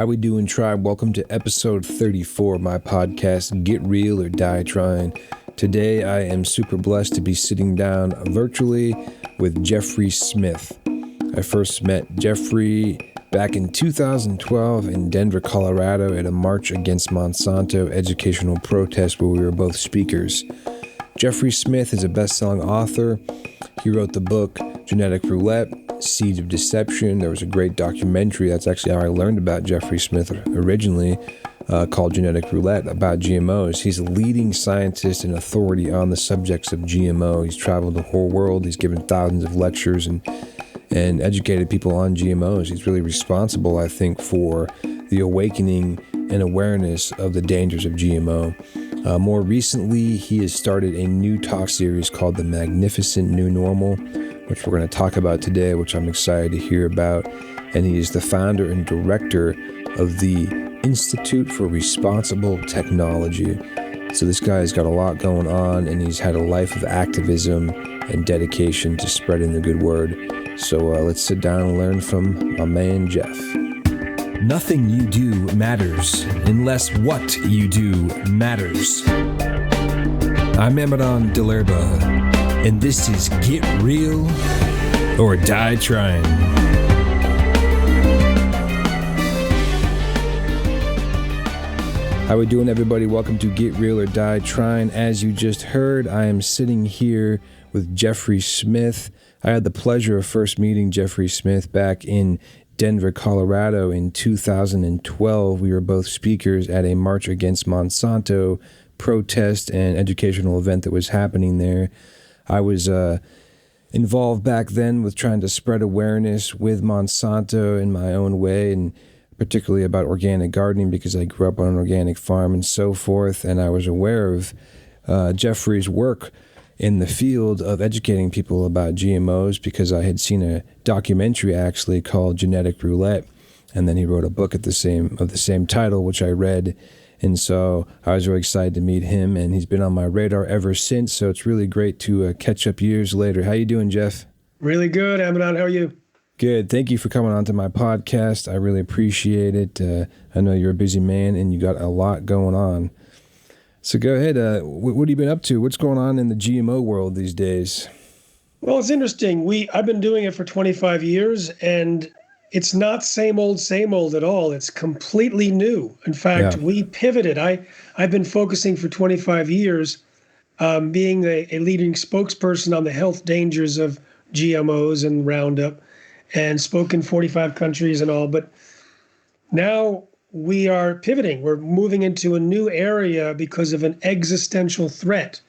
How we doing, tribe? Welcome to episode 34 of my podcast, Get Real or Die Trying. Today, I am super blessed to be sitting down virtually with Jeffrey Smith. I first met Jeffrey back in 2012 in Denver, Colorado at a march against Monsanto educational protest where we were both speakers. Jeffrey Smith is a best-selling author. He wrote the book Genetic Roulette, Seeds of Deception. There was a great documentary. That's actually how I learned about Jeffrey Smith originally, called Genetic Roulette, about GMOs. He's a leading scientist and authority on the subjects of GMO. He's traveled the whole world. He's given thousands of lectures and educated people on GMOs. He's really responsible, I think, for the awakening and awareness of the dangers of GMO. More recently, he has started a new talk series called The Magnificent New Normal, which we're going to talk about today, which I'm excited to hear about. And he is the founder and director of the Institute for Responsible Technology. So this guy's got a lot going on, and he's had a life of activism and dedication to spreading the good word. So let's sit down and learn from my man, Jeff. Nothing you do matters unless what you do matters. I'm Amadon, DellErba, and this is Get Real or Die Trying. How we doing, everybody? Welcome to Get Real or Die Trying. As you just heard, I am sitting here with Jeffrey Smith. I had the pleasure of first meeting Jeffrey Smith back in Denver, Colorado in 2012. We were both speakers at a march against Monsanto protest and educational event that was happening there. I was involved back then with trying to spread awareness with Monsanto in my own way, and particularly about organic gardening because I grew up on an organic farm and so forth. And I was aware of Jeffrey's work in the field of educating people about GMOs because I had seen a documentary actually called Genetic Roulette, and then he wrote a book of the same title, which I read, and so I was really excited to meet him, and he's been on my radar ever since. So it's really great to catch up years later. How you doing, Jeff? Really good, Amadon. How are you? Good. Thank you for coming on to my podcast. I really appreciate it. I know you're a busy man and you got a lot going on. So go ahead. What have you been up to? What's going on in the GMO world these days? Well, it's interesting. I've been doing it for 25 years, and it's not same old at all. It's completely new. In fact, we pivoted. I've been focusing for 25 years, being a leading spokesperson on the health dangers of GMOs and Roundup, and spoke in 45 countries and all. But now we are pivoting. We're moving into a new area because of an existential threat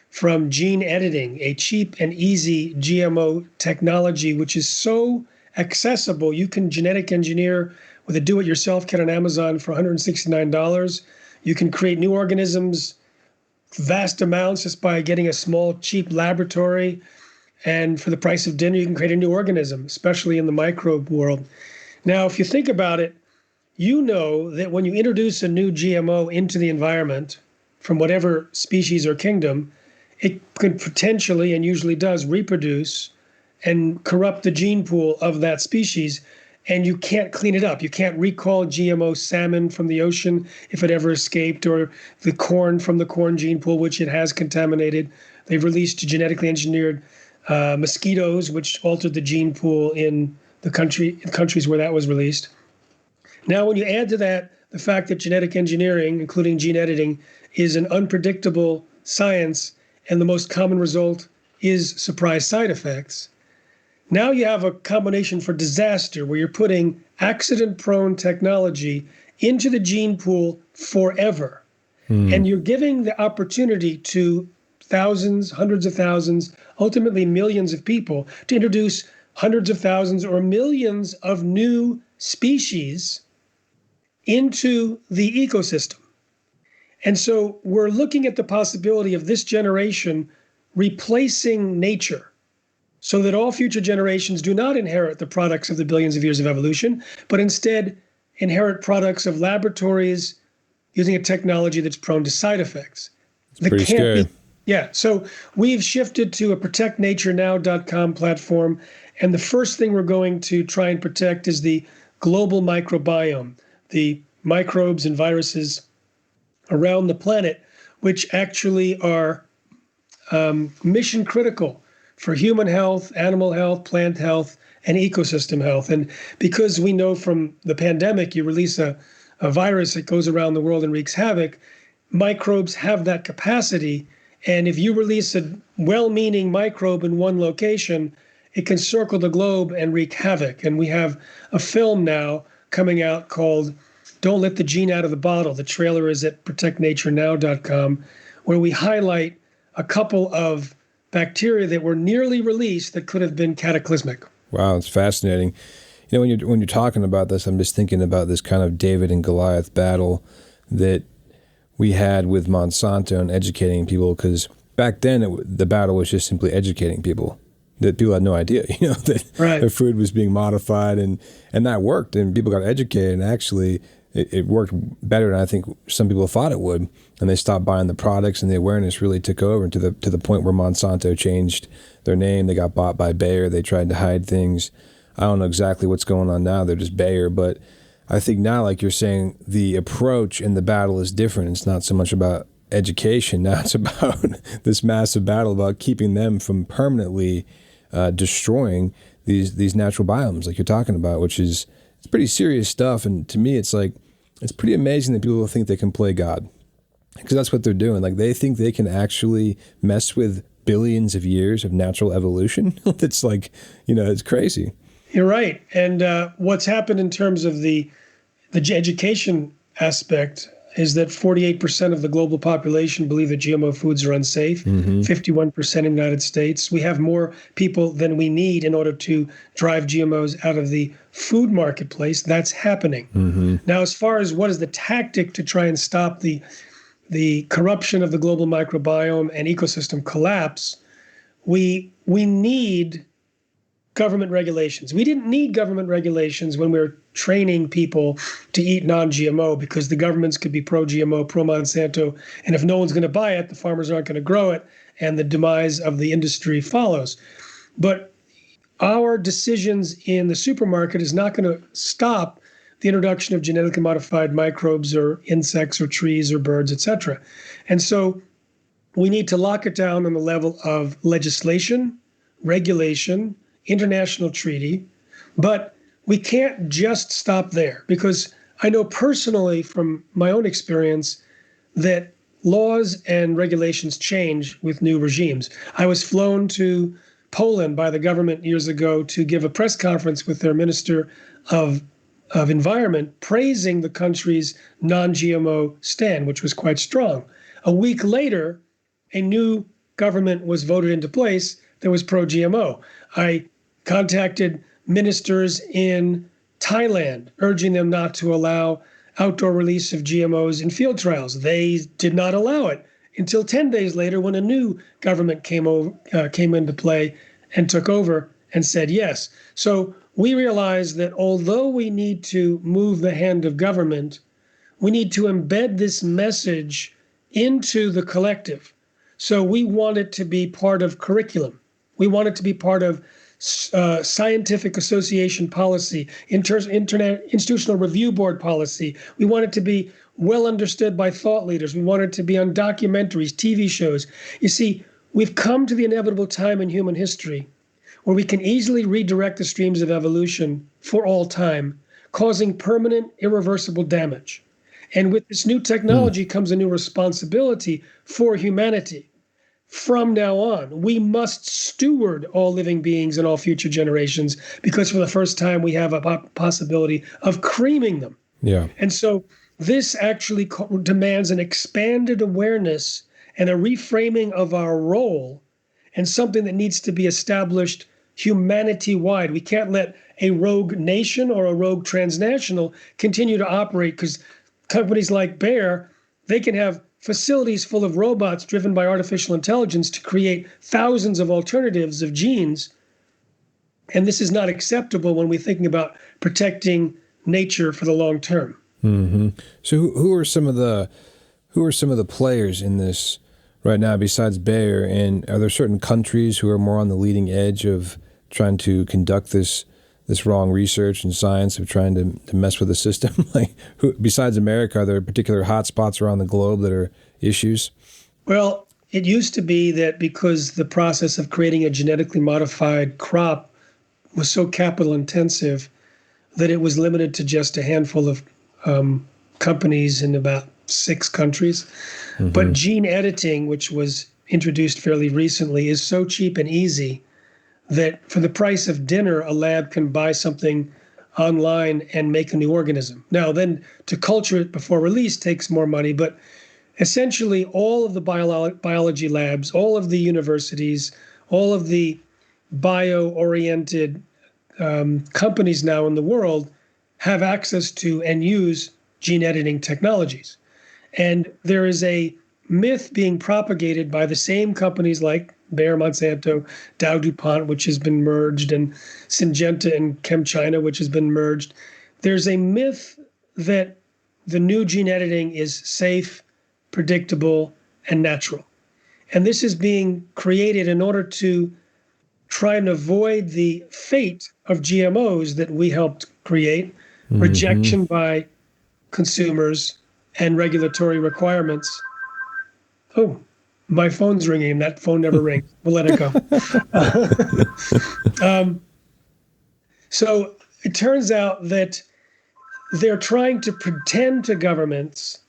from gene editing, a cheap and easy GMO technology, which is so accessible. You can genetic engineer with a do-it-yourself kit on Amazon for $169. You can create new organisms, vast amounts, just by getting a small, cheap laboratory. And for the price of dinner, you can create a new organism, especially in the microbe world. Now, if you think about it, you know that when you introduce a new GMO into the environment from whatever species or kingdom, it could potentially, and usually does, reproduce and corrupt the gene pool of that species, and you can't clean it up. You can't recall GMO salmon from the ocean if it ever escaped, or the corn from the corn gene pool, which it has contaminated. They've released genetically engineered mosquitoes, which altered the gene pool in the countries where that was released. Now, when you add to that the fact that genetic engineering, including gene editing, is an unpredictable science, and the most common result is surprise side effects, now you have a combination for disaster where you're putting accident-prone technology into the gene pool forever. And you're giving the opportunity to thousands, hundreds of thousands, ultimately millions of people to introduce hundreds of thousands or millions of new species into the ecosystem. And so we're looking at the possibility of this generation replacing nature so that all future generations do not inherit the products of the billions of years of evolution, but instead inherit products of laboratories using a technology that's prone to side effects. It's pretty scary. So we've shifted to a protectnaturenow.com platform, and the first thing we're going to try and protect is the global microbiome. the microbes and viruses around the planet, which actually are mission critical for human health, animal health, plant health, and ecosystem health. And because we know from the pandemic, you release a virus that goes around the world and wreaks havoc, microbes have that capacity. And if you release a well-meaning microbe in one location, it can circle the globe and wreak havoc. And we have a film now coming out called Don't Let the Gene Out of the Bottle. The trailer is at protectnaturenow.com, where we highlight a couple of bacteria that were nearly released that could have been cataclysmic. Wow, it's fascinating. You know, when you're talking about this, I'm just thinking about this kind of David and Goliath battle that we had with Monsanto and educating people, because back then the battle was just simply educating people. That people had no idea, that their food was being modified, and that worked, and people got educated, and actually it worked better than I think some people thought it would, and they stopped buying the products, and the awareness really took over to the point where Monsanto changed their name. They got bought by Bayer. They tried to hide things. I don't know exactly what's going on now. They're just Bayer, but I think now, like you're saying, the approach in the battle is different. It's not so much about education. Now it's about this massive battle about keeping them from permanently destroying these natural biomes like you're talking about, which is it's pretty serious stuff. And to me, it's like it's pretty amazing that people think they can play God, because that's what they're doing. Like they think they can actually mess with billions of years of natural evolution. It's like, it's crazy. You're right. And what's happened in terms of the education aspect is that 48% of the global population believe that GMO foods are unsafe, 51% in the United States. We have more people than we need in order to drive GMOs out of the food marketplace. That's happening. Now, as far as what is the tactic to try and stop the corruption of the global microbiome and ecosystem collapse, we need government regulations. We didn't need government regulations when we were training people to eat non-GMO, because the governments could be pro-GMO, pro-Monsanto, and if no one's going to buy it, the farmers aren't going to grow it, and the demise of the industry follows. But our decisions in the supermarket is not going to stop the introduction of genetically modified microbes or insects or trees or birds, etc. And so we need to lock it down on the level of legislation, regulation, international treaty, but we can't just stop there, because I know personally from my own experience that laws and regulations change with new regimes. I was flown to Poland by the government years ago to give a press conference with their Minister of Environment, praising the country's non-GMO stand, which was quite strong. A week later, a new government was voted into place that was pro-GMO. I contacted ministers in Thailand, urging them not to allow outdoor release of GMOs in field trials. They did not allow it until 10 days later, when a new government came into play and took over and said yes. So we realized that although we need to move the hand of government, we need to embed this message into the collective. So we want it to be part of curriculum. We want it to be part of scientific association policy, institutional review board policy. We want it to be well understood by thought leaders. We want it to be on documentaries, TV shows. You see, we've come to the inevitable time in human history where we can easily redirect the streams of evolution for all time, causing permanent, irreversible damage. And with this new technology comes a new responsibility for humanity. From now on, we must steward all living beings and all future generations, because for the first time we have a possibility of creaming them. Yeah. And so this actually demands an expanded awareness and a reframing of our role, and something that needs to be established humanity-wide. We can't let a rogue nation or a rogue transnational continue to operate, because companies like Bayer, they can have facilities full of robots driven by artificial intelligence to create thousands of alternatives of genes. And this is not acceptable when we're thinking about protecting nature for the long term. So who are some of the players in this right now besides Bayer? And are there certain countries who are more on the leading edge of trying to conduct this this wrong research and science of trying to mess with the system? Like, besides America, are there particular hotspots around the globe that are issues? Well, it used to be that because the process of creating a genetically modified crop was so capital intensive that it was limited to just a handful of companies in about 6 countries. Mm-hmm. But gene editing, which was introduced fairly recently, is so cheap and easy that for the price of dinner, a lab can buy something online and make a new organism. Now, then to culture it before release takes more money, but essentially all of the biology labs, all of the universities, all of the bio-oriented companies now in the world have access to and use gene editing technologies. And there is a myth being propagated by the same companies like Bayer, Monsanto, Dow DuPont, which has been merged, and Syngenta and ChemChina, which has been merged. There's a myth that the new gene editing is safe, predictable, and natural. And this is being created in order to try and avoid the fate of GMOs that we helped create, rejection by consumers and regulatory requirements. Oh, my phone's ringing. That phone never rings. We'll let it go. So it turns out that they're trying to pretend to governments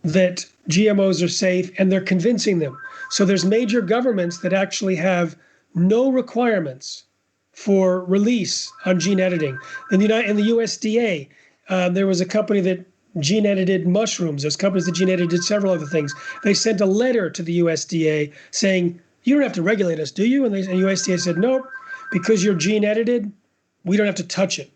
that GMOs are safe, and they're convincing them. So there's major governments that actually have no requirements for release on gene editing. In the USDA, there was a company that gene edited mushrooms. There's companies that gene edited several other things. They sent a letter to the USDA saying, "You don't have to regulate us, do you?" And the USDA said, "Nope, because you're gene edited, we don't have to touch it."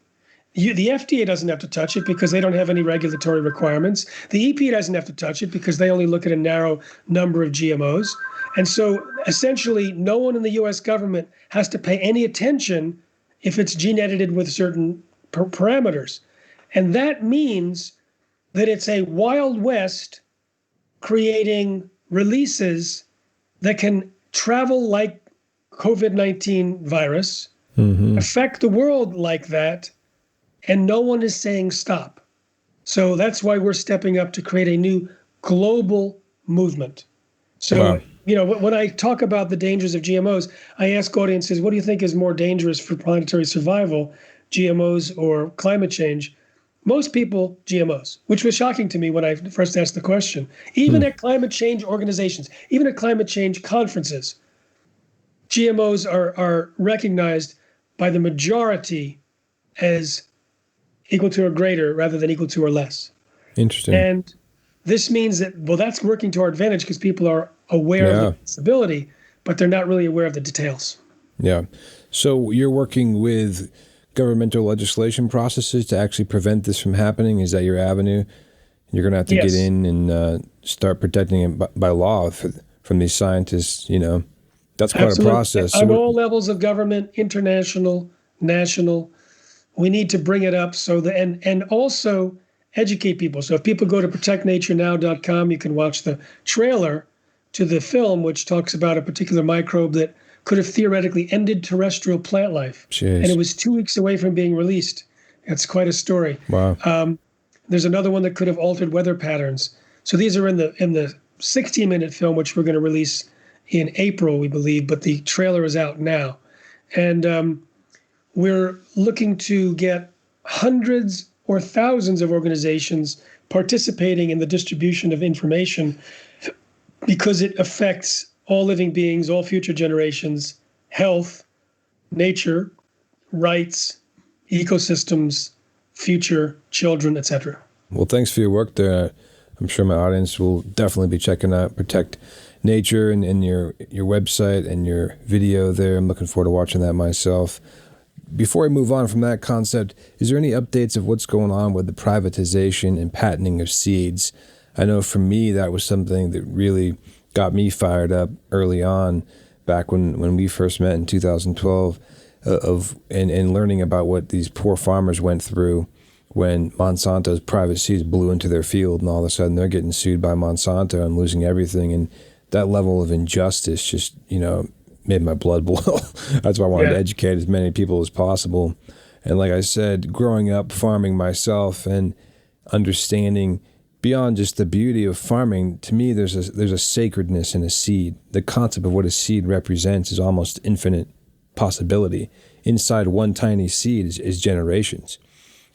The FDA doesn't have to touch it because they don't have any regulatory requirements. The EPA doesn't have to touch it because they only look at a narrow number of GMOs. And so essentially, no one in the US government has to pay any attention if it's gene edited with certain parameters. And that means that it's a Wild West creating releases that can travel like COVID-19 virus, affect the world like that, and no one is saying stop. So that's why we're stepping up to create a new global movement. So, when I talk about the dangers of GMOs, I ask audiences, what do you think is more dangerous for planetary survival, GMOs or climate change? Most people, GMOs, which was shocking to me when I first asked the question. Even at climate change organizations, even at climate change conferences, GMOs are recognized by the majority as equal to or greater rather than equal to or less. Interesting. And this means that, well, that's working to our advantage because people are aware of the possibility, but they're not really aware of the details. Yeah. So you're working with governmental legislation processes to actually prevent this from happening? Is that your avenue? You're going to have to get in and start protecting it by law from these scientists, That's quite a process. On all levels of government, international, national, we need to bring it up and also educate people. So if people go to protectnaturenow.com, you can watch the trailer to the film, which talks about a particular microbe that could have theoretically ended terrestrial plant life. Jeez. And it was 2 weeks away from being released. It's quite a story. Wow. There's another one that could have altered weather patterns. So these are in the 16-minute film, which we're going to release in April, we believe, but the trailer is out now. And we're looking to get hundreds or thousands of organizations participating in the distribution of information because it affects all living beings, all future generations, health, nature, rights, ecosystems, future children, etc. Well, thanks for your work there. I'm sure my audience will definitely be checking out Protect Nature and your website and your video there. I'm looking forward to watching that myself. Before I move on from that concept, is there any updates of what's going on with the privatization and patenting of seeds? I know for me, that was something that really got me fired up early on, back when we first met in 2012, and learning about what these poor farmers went through when Monsanto's private seeds blew into their field, and all of a sudden they're getting sued by Monsanto and losing everything. And that level of injustice just, made my blood boil. That's why I wanted to educate as many people as possible. And like I said, growing up farming myself and understanding beyond just the beauty of farming, to me, there's a sacredness in a seed. The concept of what a seed represents is almost infinite possibility. Inside one tiny seed is generations.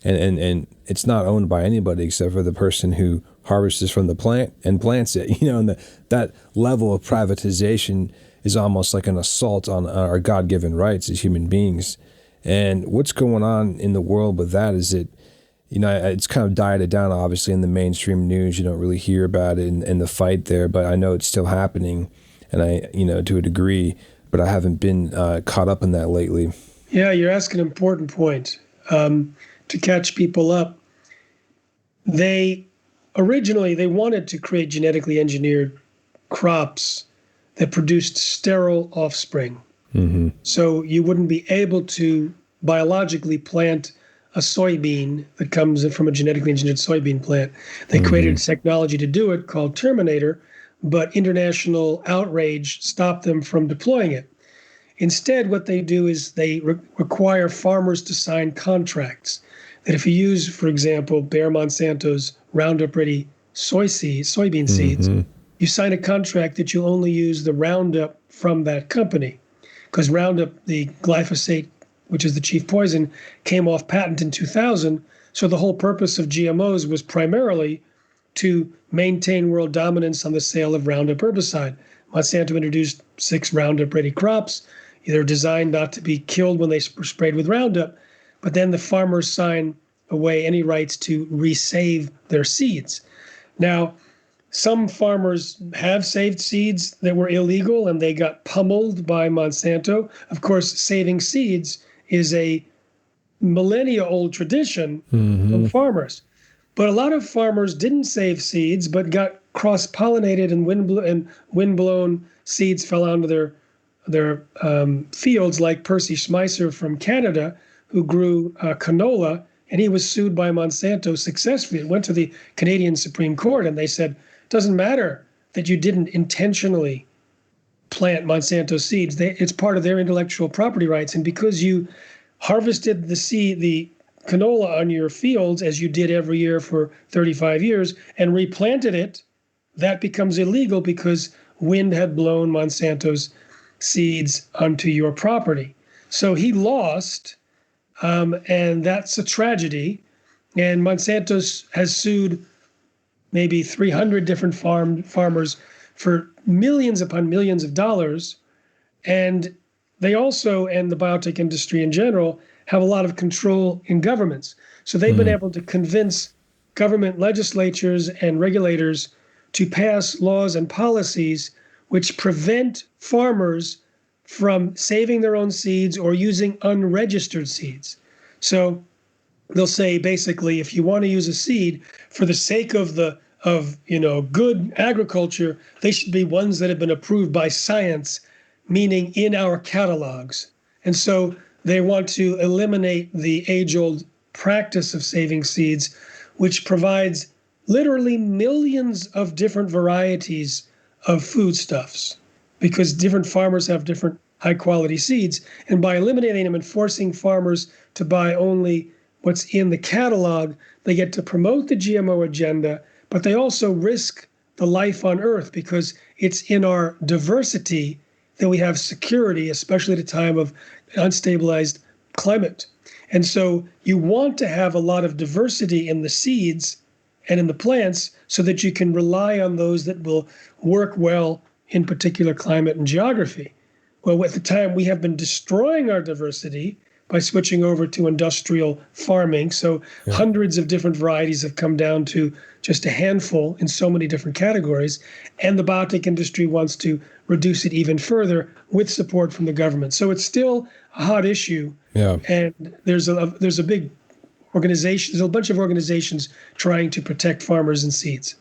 And it's not owned by anybody except for the person who harvests from the plant and plants it. And that level of privatization is almost like an assault on our God-given rights as human beings. And what's going on in the world with that is it's kind of dieted down, obviously, in the mainstream news. You don't really hear about it in the fight there, but I know it's still happening, and to a degree, but I haven't been caught up in that lately. Yeah, you're asking an important point. To catch people up, they wanted to create genetically engineered crops that produced sterile offspring. Mm-hmm. So you wouldn't be able to biologically plant a soybean that comes from a genetically engineered soybean plant. They created a technology to do it called Terminator, but international outrage stopped them from deploying it. Instead, what they do is they require farmers to sign contracts that if you use, for example, Bayer Monsanto's Roundup Ready soybean seeds, you sign a contract that you'll only use the Roundup from that company. Because Roundup, the glyphosate, which is the chief poison, came off patent in 2000. So the whole purpose of GMOs was primarily to maintain world dominance on the sale of Roundup herbicide. Monsanto introduced 6 Roundup Ready crops. They're designed not to be killed when they were sprayed with Roundup, but then the farmers sign away any rights to resave their seeds. Now, some farmers have saved seeds that were illegal and they got pummeled by Monsanto. Of course, saving seeds is a millennia-old tradition of farmers. But a lot of farmers didn't save seeds, but got cross-pollinated and wind-blown seeds fell onto their fields, like Percy Schmeisser from Canada, who grew canola, and he was sued by Monsanto successfully. It went to the Canadian Supreme Court, and they said, it doesn't matter that you didn't intentionally plant Monsanto seeds. It's part of their intellectual property rights, and because you harvested the canola on your fields, as you did every year for 35 years, and replanted it, that becomes illegal because wind had blown Monsanto's seeds onto your property. So he lost, and that's a tragedy. And Monsanto has sued maybe 300 different farmers for millions upon millions of dollars. And they also, and the biotech industry in general, have a lot of control in governments. So they've been able to convince government legislatures and regulators to pass laws and policies which prevent farmers from saving their own seeds or using unregistered seeds. So they'll say, basically, if you want to use a seed for the sake of good agriculture, they should be ones that have been approved by science, meaning in our catalogs. And so they want to eliminate the age-old practice of saving seeds, which provides literally millions of different varieties of foodstuffs, because different farmers have different high-quality seeds. And by eliminating them and forcing farmers to buy only what's in the catalog, they get to promote the GMO agenda, but they also risk the life on Earth, because it's in our diversity that we have security, especially at a time of unstabilized climate. And so you want to have a lot of diversity in the seeds and in the plants so that you can rely on those that will work well in particular climate and geography. Well, at the time, we have been destroying our diversity by switching over to industrial farming. So hundreds of different varieties have come down to just a handful in so many different categories. And the biotech industry wants to reduce it even further with support from the government. So it's still a hot issue. Yeah. And there's a big organization, there's a bunch of organizations trying to protect farmers and seeds.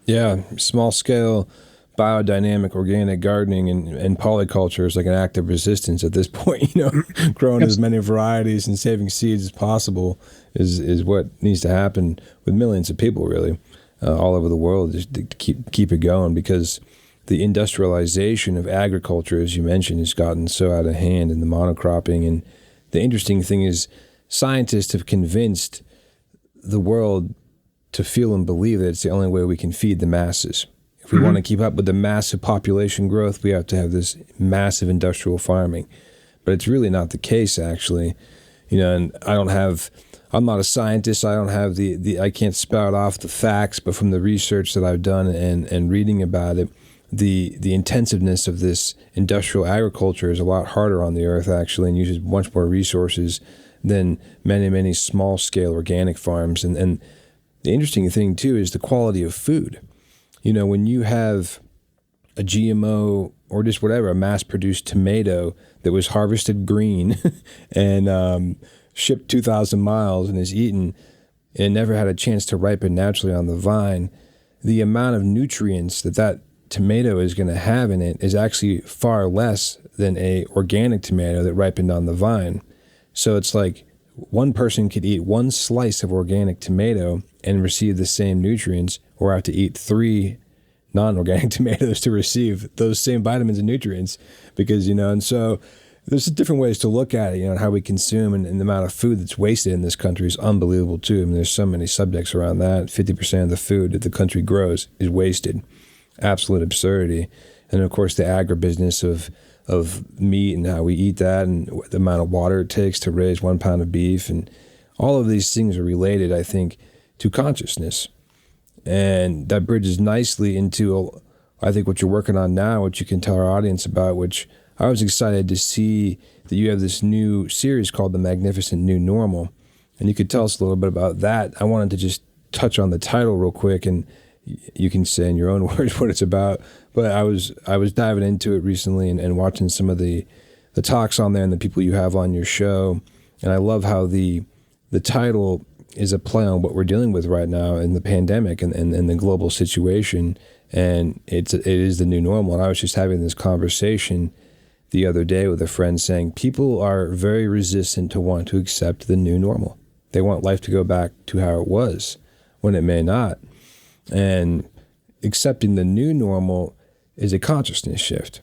Yeah, small scale biodynamic organic gardening and polyculture is like an act of resistance at this point. Growing as many varieties and saving seeds as possible is what needs to happen with millions of people, really, all over the world, just to keep it going, because the industrialization of agriculture, as you mentioned, has gotten so out of hand, and the monocropping. And the interesting thing is, scientists have convinced the world to feel and believe that it's the only way we can feed the masses. If we want to keep up with the massive population growth, we have to have this massive industrial farming. But it's really not the case, actually. And I'm not a scientist. I don't have I can't spout off the facts, but from the research that I've done and reading about it, the intensiveness of this industrial agriculture is a lot harder on the earth, actually, and uses much more resources than many, many small-scale organic farms. And the interesting thing, too, is the quality of food. When you have a GMO or just whatever, a mass-produced tomato that was harvested green and shipped 2,000 miles and is eaten and never had a chance to ripen naturally on the vine, the amount of nutrients that tomato is going to have in it is actually far less than a organic tomato that ripened on the vine. So it's like one person could eat one slice of organic tomato and receive the same nutrients, or have to eat 3 non-organic tomatoes to receive those same vitamins and nutrients, because, and so there's different ways to look at it, and how we consume, and the amount of food that's wasted in this country is unbelievable too. I mean, there's so many subjects around that. 50% of the food that the country grows is wasted. Absolute absurdity. And of course, the agribusiness of meat and how we eat that, and the amount of water it takes to raise 1 pound of beef, and all of these things are related, I think, to consciousness. And that bridges nicely into, I think, what you're working on now, which you can tell our audience about, which I was excited to see that you have this new series called The Magnificent New Normal. And you could tell us a little bit about that. I wanted to just touch on the title real quick, and you can say in your own words what it's about. But I was diving into it recently and watching some of the talks on there and the people you have on your show. And I love how the title is a play on what we're dealing with right now in the pandemic and the global situation. And it is the new normal. And I was just having this conversation the other day with a friend saying people are very resistant to want to accept the new normal. They want life to go back to how it was when it may not. And accepting the new normal is a consciousness shift.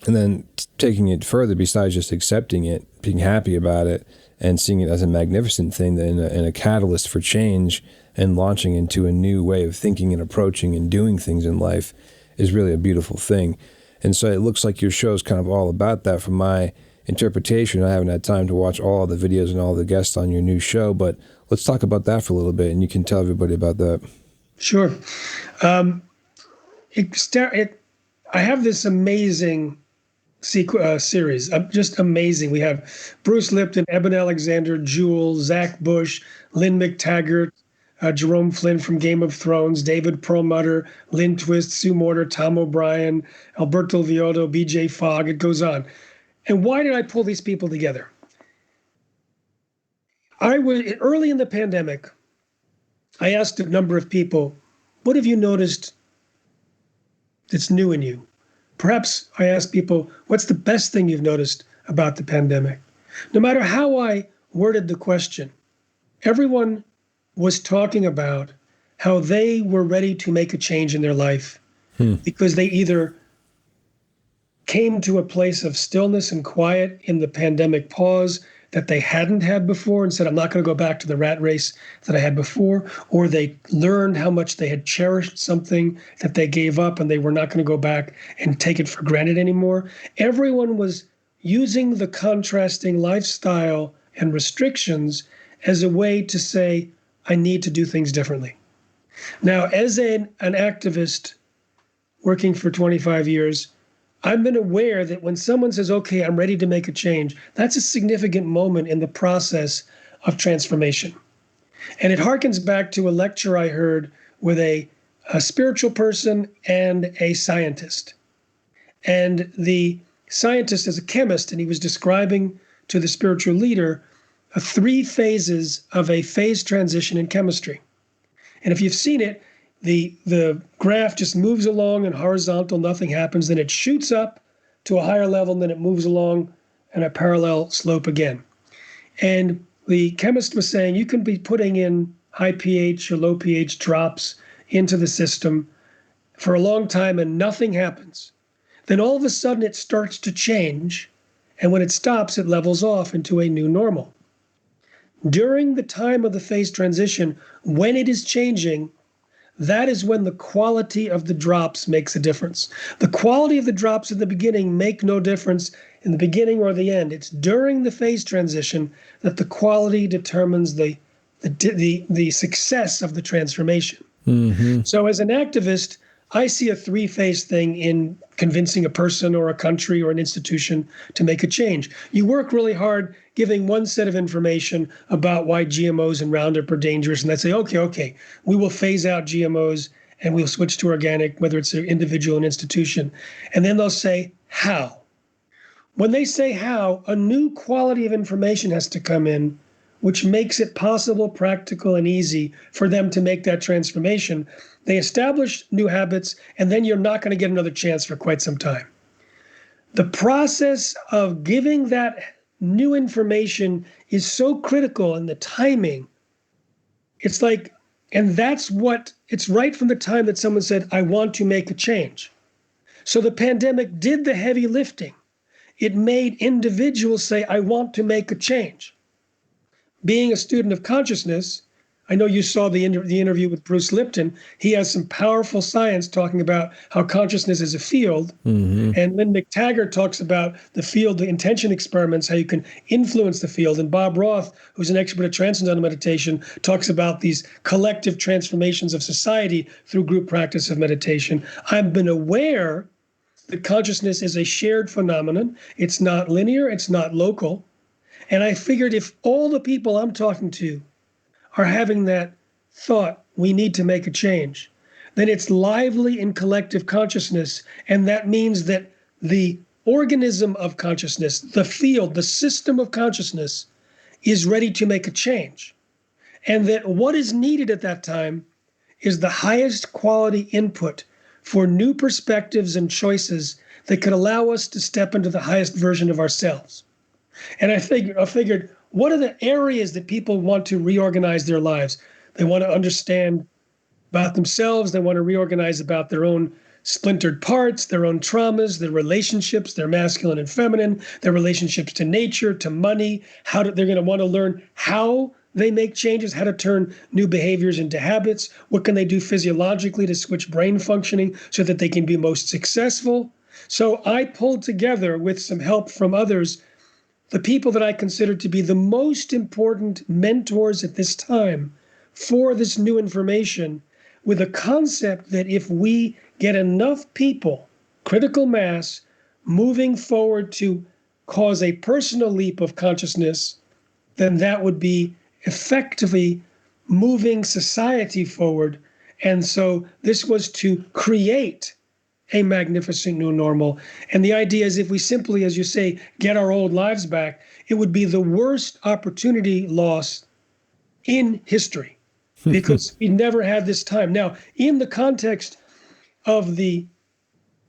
And then taking it further, besides just accepting it, being happy about it, and seeing it as a magnificent thing and a catalyst for change and launching into a new way of thinking and approaching and doing things in life is really a beautiful thing. And so it looks like your show is kind of all about that from my interpretation. I haven't had time to watch all of the videos and all the guests on your new show, but let's talk about that for a little bit, and you can tell everybody about that. Sure. I have this amazing series, just amazing. We have Bruce Lipton, Eben Alexander, Jewel, Zach Bush, Lynn McTaggart, Jerome Flynn from Game of Thrones, David Perlmutter, Lynn Twist, Sue Morter, Tom O'Brien, Alberto Viodo, BJ Fogg. It goes on. And why did I pull these people together? Early in the pandemic, I asked a number of people, what have you noticed that's new in you? Perhaps I asked people, what's the best thing you've noticed about the pandemic? No matter how I worded the question, everyone was talking about how they were ready to make a change in their life because they either came to a place of stillness and quiet in the pandemic pause that they hadn't had before and said, I'm not going to go back to the rat race that I had before, or they learned how much they had cherished something that they gave up and they were not going to go back and take it for granted anymore. Everyone was using the contrasting lifestyle and restrictions as a way to say, I need to do things differently. Now, as an activist working for 25 years, I've been aware that when someone says, okay, I'm ready to make a change, that's a significant moment in the process of transformation. And it harkens back to a lecture I heard with a spiritual person and a scientist. And the scientist is a chemist, and he was describing to the spiritual leader 3 phases of a phase transition in chemistry. And if you've seen it, the graph just moves along in horizontal, nothing happens, then it shoots up to a higher level, and then it moves along in a parallel slope again. And the chemist was saying you can be putting in high pH or low pH drops into the system for a long time and nothing happens. Then all of a sudden it starts to change, and when it stops, it levels off into a new normal. During the time of the phase transition, when it is changing, that is when the quality of the drops makes a difference. The quality of the drops in the beginning make no difference in the beginning or the end. It's during the phase transition that the quality determines the success of the transformation. Mm-hmm. So as an activist, I see a three-phase thing in convincing a person or a country or an institution to make a change. You work really hard giving one set of information about why GMOs and Roundup are dangerous, and they say, okay, we will phase out GMOs and we'll switch to organic, whether it's an individual or an institution. And then they'll say, how? When they say how, a new quality of information has to come in, which makes it possible, practical, and easy for them to make that transformation. They establish new habits, and then you're not going to get another chance for quite some time. The process of giving that new information is so critical, and the timing. It's like, and that's what, it's right from the time that someone said, I want to make a change. So the pandemic did the heavy lifting. It made individuals say, I want to make a change. Being a student of consciousness, I know you saw the interview with Bruce Lipton. He has some powerful science talking about how consciousness is a field. Mm-hmm. And Lynn McTaggart talks about the field, the intention experiments, how you can influence the field. And Bob Roth, who's an expert at transcendental meditation, talks about these collective transformations of society through group practice of meditation. I've been aware that consciousness is a shared phenomenon. It's not linear. It's not local. And I figured if all the people I'm talking to are having that thought, we need to make a change, then it's lively in collective consciousness. And that means that the organism of consciousness, the field, the system of consciousness is ready to make a change. And that what is needed at that time is the highest quality input for new perspectives and choices that could allow us to step into the highest version of ourselves. And I figured, what are the areas that people want to reorganize their lives? They want to understand about themselves. They want to reorganize about their own splintered parts, their own traumas, their relationships, their masculine and feminine, their relationships to nature, to money. They're going to want to learn how they make changes, how to turn new behaviors into habits. What can they do physiologically to switch brain functioning so that they can be most successful? So I pulled together, with some help from others, the people that I consider to be the most important mentors at this time for this new information, with a concept that if we get enough people, critical mass, moving forward to cause a personal leap of consciousness, then that would be effectively moving society forward. And so this was to create a magnificent new normal. And the idea is, if we simply, as you say, get our old lives back, it would be the worst opportunity lost in history, because we never had this time. Now, in the context of the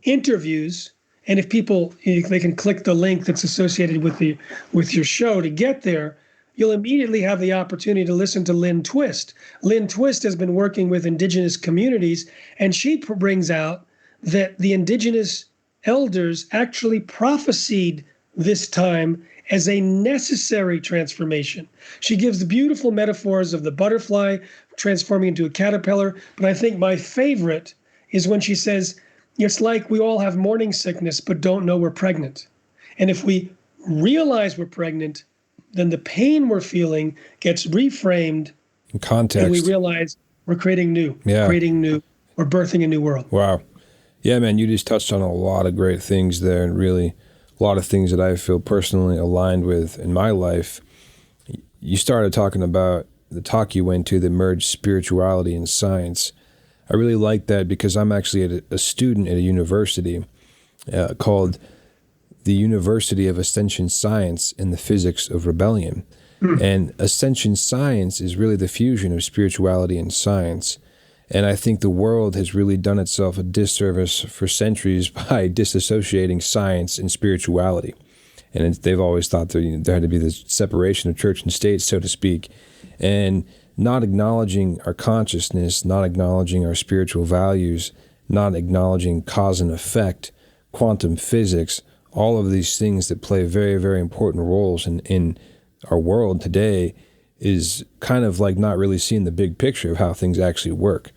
interviews, and if people, they can click the link that's associated with your show to get there, you'll immediately have the opportunity to listen to Lynn Twist. Lynn Twist has been working with indigenous communities, and she brings out that the indigenous elders actually prophesied this time as a necessary transformation. She gives the beautiful metaphors of the butterfly transforming into a caterpillar, but I think my favorite is when she says, it's like we all have morning sickness but don't know we're pregnant. And if we realize we're pregnant, then the pain we're feeling gets reframed in context. And we realize we're creating new, we're birthing a new world. Wow. Yeah, man, you just touched on a lot of great things there, and really a lot of things that I feel personally aligned with in my life. You started talking about the talk you went to that merged spirituality and science. I really like that because I'm actually a student at a university called the University of Ascension Science and the Physics of Rebellion. And Ascension Science is really the fusion of spirituality and science. And I think the world has really done itself a disservice for centuries by disassociating science and spirituality. And they've always thought that there had to be this separation of church and state, so to speak. And not acknowledging our consciousness, not acknowledging our spiritual values, not acknowledging cause and effect, quantum physics, all of these things that play very, very important roles in our world today, is kind of like not really seeing the big picture of how things actually work.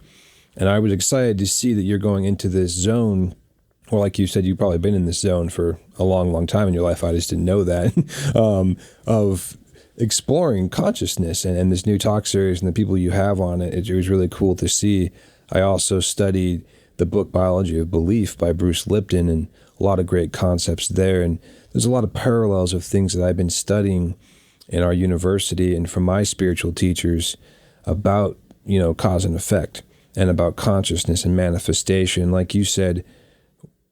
And I was excited to see that you're going into this zone. Well, like you said, you've probably been in this zone for a long, long time in your life. I just didn't know that, of exploring consciousness and this new talk series and the people you have on it. It was really cool to see. I also studied the book Biology of Belief by Bruce Lipton, and a lot of great concepts there. And there's a lot of parallels of things that I've been studying in our university and from my spiritual teachers about, cause and effect and about consciousness and manifestation. Like you said,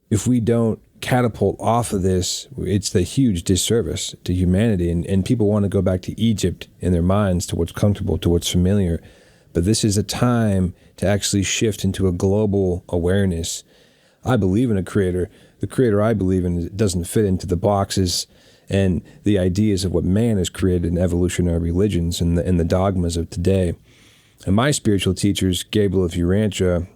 if we don't catapult off of this, it's the huge disservice to humanity. And people want to go back to Egypt in their minds, to what's comfortable, to what's familiar. But this is a time to actually shift into a global awareness. I believe in a creator. The creator I believe in doesn't fit into the boxes and the ideas of what man has created in evolutionary religions and the dogmas of today. And my spiritual teachers, Gabriel of Urantia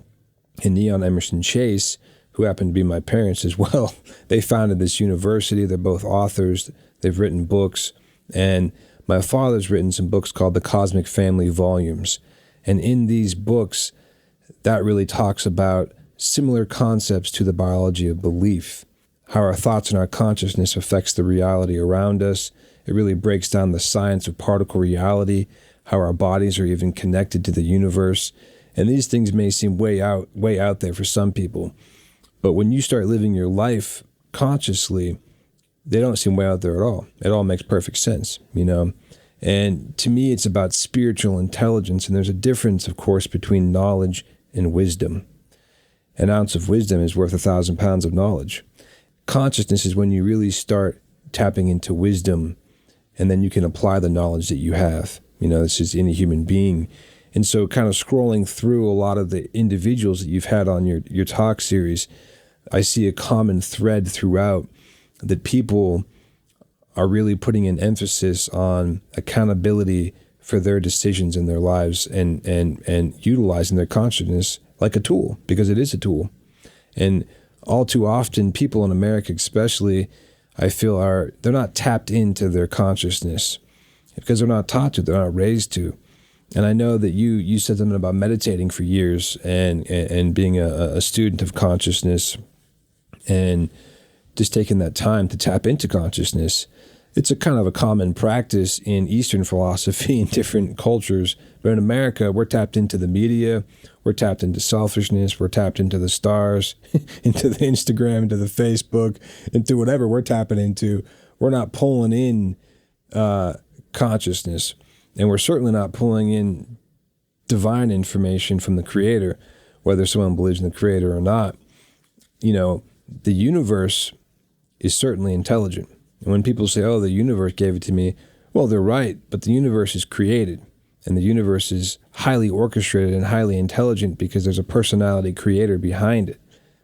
and Neon Emerson Chase, who happen to be my parents as well, they founded this university. They're both authors. They've written books. And my father's written some books called The Cosmic Family Volumes. And in these books, that really talks about similar concepts to the biology of belief, how our thoughts and our consciousness affects the reality around us. It really breaks down the science of particle reality, how our bodies are even connected to the universe. And these things may seem way out there for some people. But when you start living your life consciously, they don't seem way out there at all. It all makes perfect sense, And to me, it's about spiritual intelligence. And there's a difference, of course, between knowledge and wisdom. An ounce of wisdom is worth 1,000 pounds of knowledge. Consciousness is when you really start tapping into wisdom, and then you can apply the knowledge that you have. This is any human being. And so kind of scrolling through a lot of the individuals that you've had on your talk series, I see a common thread throughout that people are really putting an emphasis on accountability for their decisions in their lives and utilizing their consciousness like a tool, because it is a tool. And all too often, people in America especially, I feel they're not tapped into their consciousness because they're not taught to, they're not raised to. And I know that you said something about meditating for years and being a student of consciousness and just taking that time to tap into consciousness. It's a kind of a common practice in Eastern philosophy in different cultures. But in America, we're tapped into the media, we're tapped into selfishness, we're tapped into the stars, into the Instagram, into the Facebook, into whatever we're tapping into. We're not pulling in consciousness. And we're certainly not pulling in divine information from the Creator, whether someone believes in the Creator or not. The universe is certainly intelligent. And when people say, oh, the universe gave it to me, well, they're right, but the universe is created. And the universe is highly orchestrated and highly intelligent because there's a personality creator behind it.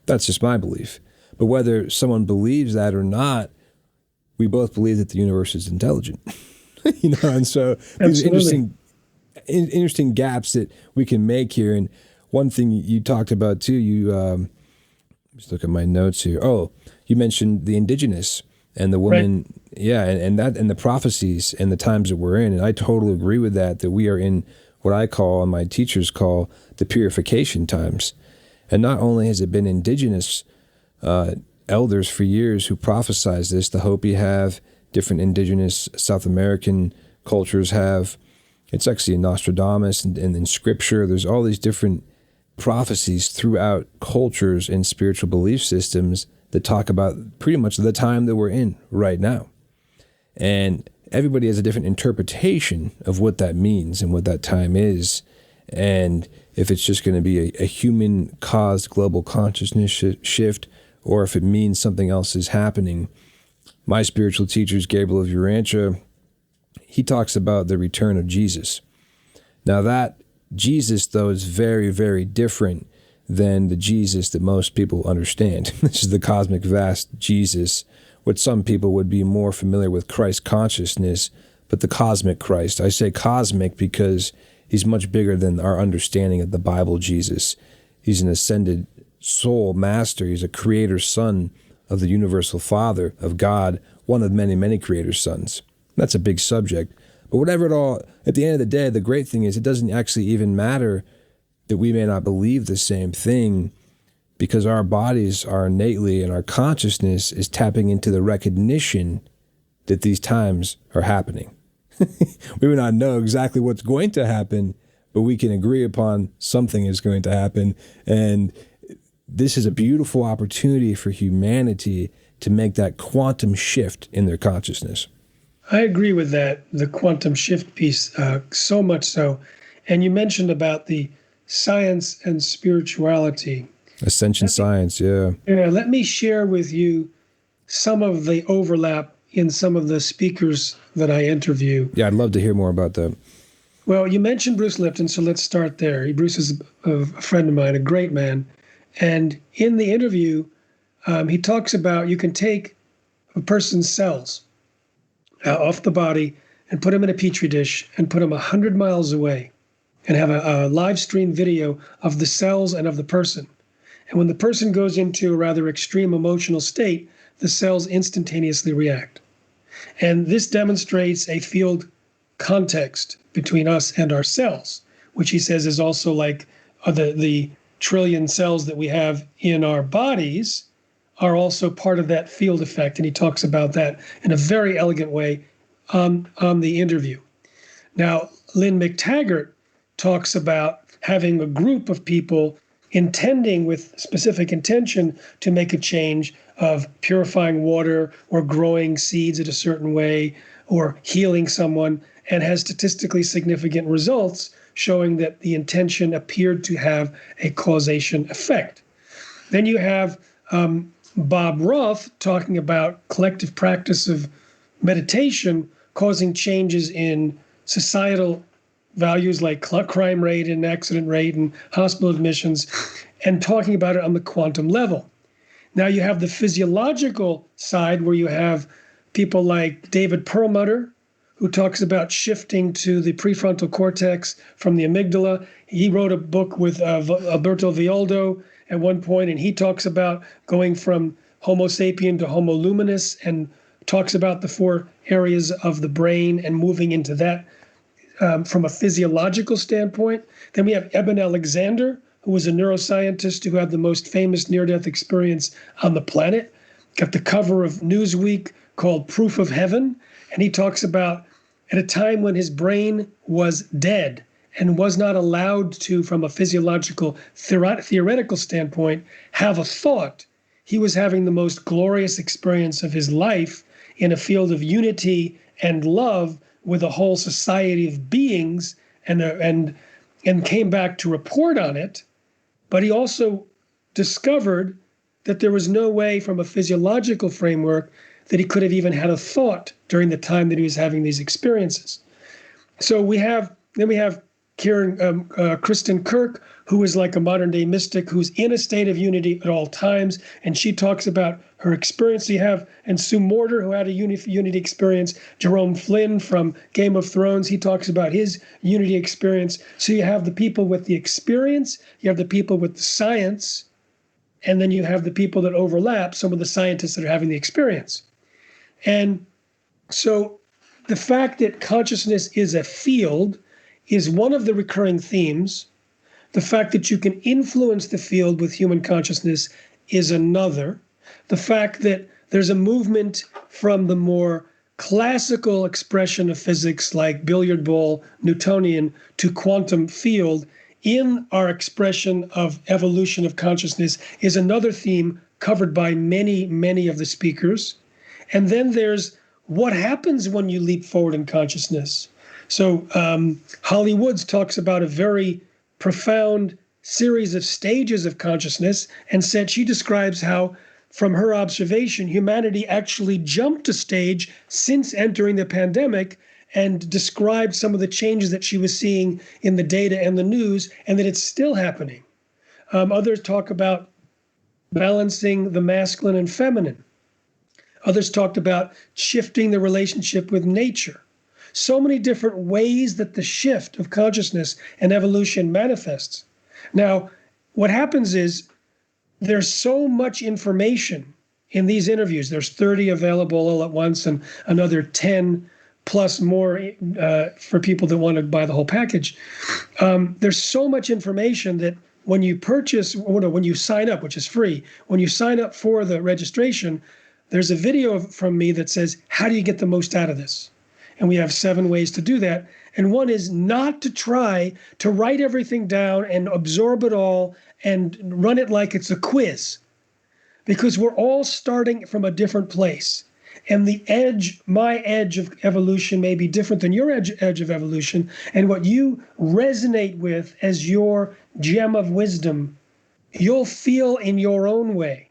That's just my belief. But whether someone believes that or not, we both believe that the universe is intelligent. And so these are interesting gaps that we can make here. And one thing you talked about too, just look at my notes here. Oh, you mentioned the indigenous and the woman, right. Yeah, and that and the prophecies and the times that we're in. And I totally agree with that we are in what I call and my teachers call the purification times. And not only has it been indigenous elders for years who prophesize this, the Hopi have, different indigenous South American cultures have. It's actually in Nostradamus and in Scripture. There's all these different prophecies throughout cultures and spiritual belief systems that talk about pretty much the time that we're in right now. And everybody has a different interpretation of what that means and what that time is. And if it's just going to be a human-caused global consciousness shift, or if it means something else is happening. My spiritual teachers, Gabriel of Urantia, he talks about the return of Jesus. Now that Jesus, though, is very, very different than the Jesus that most people understand. This is the cosmic vast Jesus, which some people would be more familiar with Christ consciousness, but the cosmic Christ. I say cosmic because he's much bigger than our understanding of the Bible Jesus. He's an ascended soul master. He's a creator son of the universal Father, of God, one of many, many creator sons. That's a big subject. But whatever it all, at the end of the day, the great thing is it doesn't actually even matter that we may not believe the same thing, because our bodies are innately, and our consciousness is tapping into the recognition that these times are happening. We may not know exactly what's going to happen, but we can agree upon something is going to happen. And this is a beautiful opportunity for humanity to make that quantum shift in their consciousness. I agree with that, the quantum shift piece, so much so. And you mentioned about the science and spirituality. Ascension science, yeah. Yeah, let me share with you some of the overlap in some of the speakers that I interview. Yeah, I'd love to hear more about that. Well, you mentioned Bruce Lipton, so let's start there. Bruce is a friend of mine, a great man. And in the interview, he talks about you can take a person's cells off the body and put them in a petri dish and put them 100 miles away and have a live stream video of the cells and of the person. And when the person goes into a rather extreme emotional state, the cells instantaneously react. And this demonstrates a field context between us and our cells, which he says is also like the trillion cells that we have in our bodies are also part of that field effect. And he talks about that in a very elegant way on the interview. Now, Lynn McTaggart talks about having a group of people intending with specific intention to make a change of purifying water or growing seeds in a certain way or healing someone, and has statistically significant results showing that the intention appeared to have a causation effect. Then you have Bob Roth talking about collective practice of meditation causing changes in societal values like crime rate and accident rate and hospital admissions, and talking about it on the quantum level. Now you have the physiological side where you have people like David Perlmutter, who talks about shifting to the prefrontal cortex from the amygdala. He wrote a book with Alberto Villoldo at one point, and he talks about going from Homo sapien to Homo luminous and talks about the 4 areas of the brain and moving into that from a physiological standpoint. Then we have Eben Alexander, who was a neuroscientist who had the most famous near-death experience on the planet. Got the cover of Newsweek called Proof of Heaven. And he talks about at a time when his brain was dead and was not allowed to, from a physiological, theoretical standpoint, have a thought, he was having the most glorious experience of his life in a field of unity and love with a whole society of beings, and came back to report on it. But he also discovered that there was no way from a physiological framework that he could have even had a thought during the time that he was having these experiences. So we have Kristen Kirk, who is like a modern day mystic who's in a state of unity at all times. And she talks about her experience. You have, and Sue Morter, who had a unity experience. Jerome Flynn from Game of Thrones, he talks about his unity experience. So you have the people with the experience, you have the people with the science, and then you have the people that overlap, some of the scientists that are having the experience. And so the fact that consciousness is a field is one of the recurring themes. The fact that you can influence the field with human consciousness is another. The fact that there's a movement from the more classical expression of physics like billiard ball, Newtonian, to quantum field in our expression of evolution of consciousness is another theme covered by many, many of the speakers. And then there's what happens when you leap forward in consciousness. So Holly Woods talks about a very profound series of stages of consciousness and said she describes how, from her observation, humanity actually jumped a stage since entering the pandemic, and described some of the changes that she was seeing in the data and the news, and that it's still happening. Others talk about balancing the masculine and feminine. Others talked about shifting the relationship with nature. So many different ways that the shift of consciousness and evolution manifests. Now, what happens is there's so much information in these interviews. There's 30 available all at once and another 10 plus more for people that want to buy the whole package. There's so much information that when you purchase, when you sign up, which is free, when you sign up for the registration, there's a video from me that says, how do you get the most out of this? And we have 7 ways to do that. And one is not to try to write everything down and absorb it all and run it like it's a quiz, because we're all starting from a different place. And my edge of evolution may be different than your edge of evolution. And what you resonate with as your gem of wisdom, you'll feel in your own way.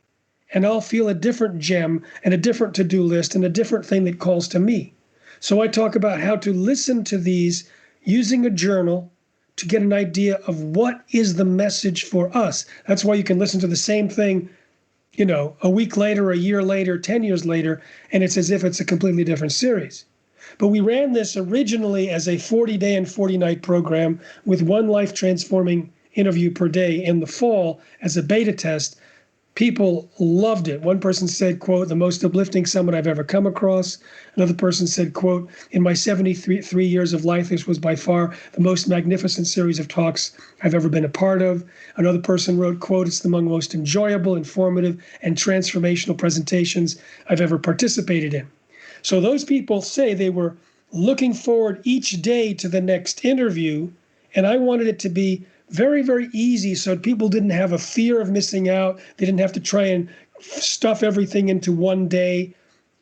And I'll feel a different gem and a different to-do list and a different thing that calls to me. So I talk about how to listen to these using a journal to get an idea of what is the message for us. That's why you can listen to the same thing, a week later, a year later, 10 years later, and it's as if it's a completely different series. But we ran this originally as a 40-day and 40-night program with 1 life-transforming interview per day in the fall as a beta test. People loved it. One person said, quote, the most uplifting summit I've ever come across. Another person said, quote, in my 73 years of life, this was by far the most magnificent series of talks I've ever been a part of. Another person wrote, quote, it's among the most enjoyable, informative, and transformational presentations I've ever participated in. So those people say they were looking forward each day to the next interview, and I wanted it to be very, very easy so people didn't have a fear of missing out. They didn't have to try and stuff everything into one day.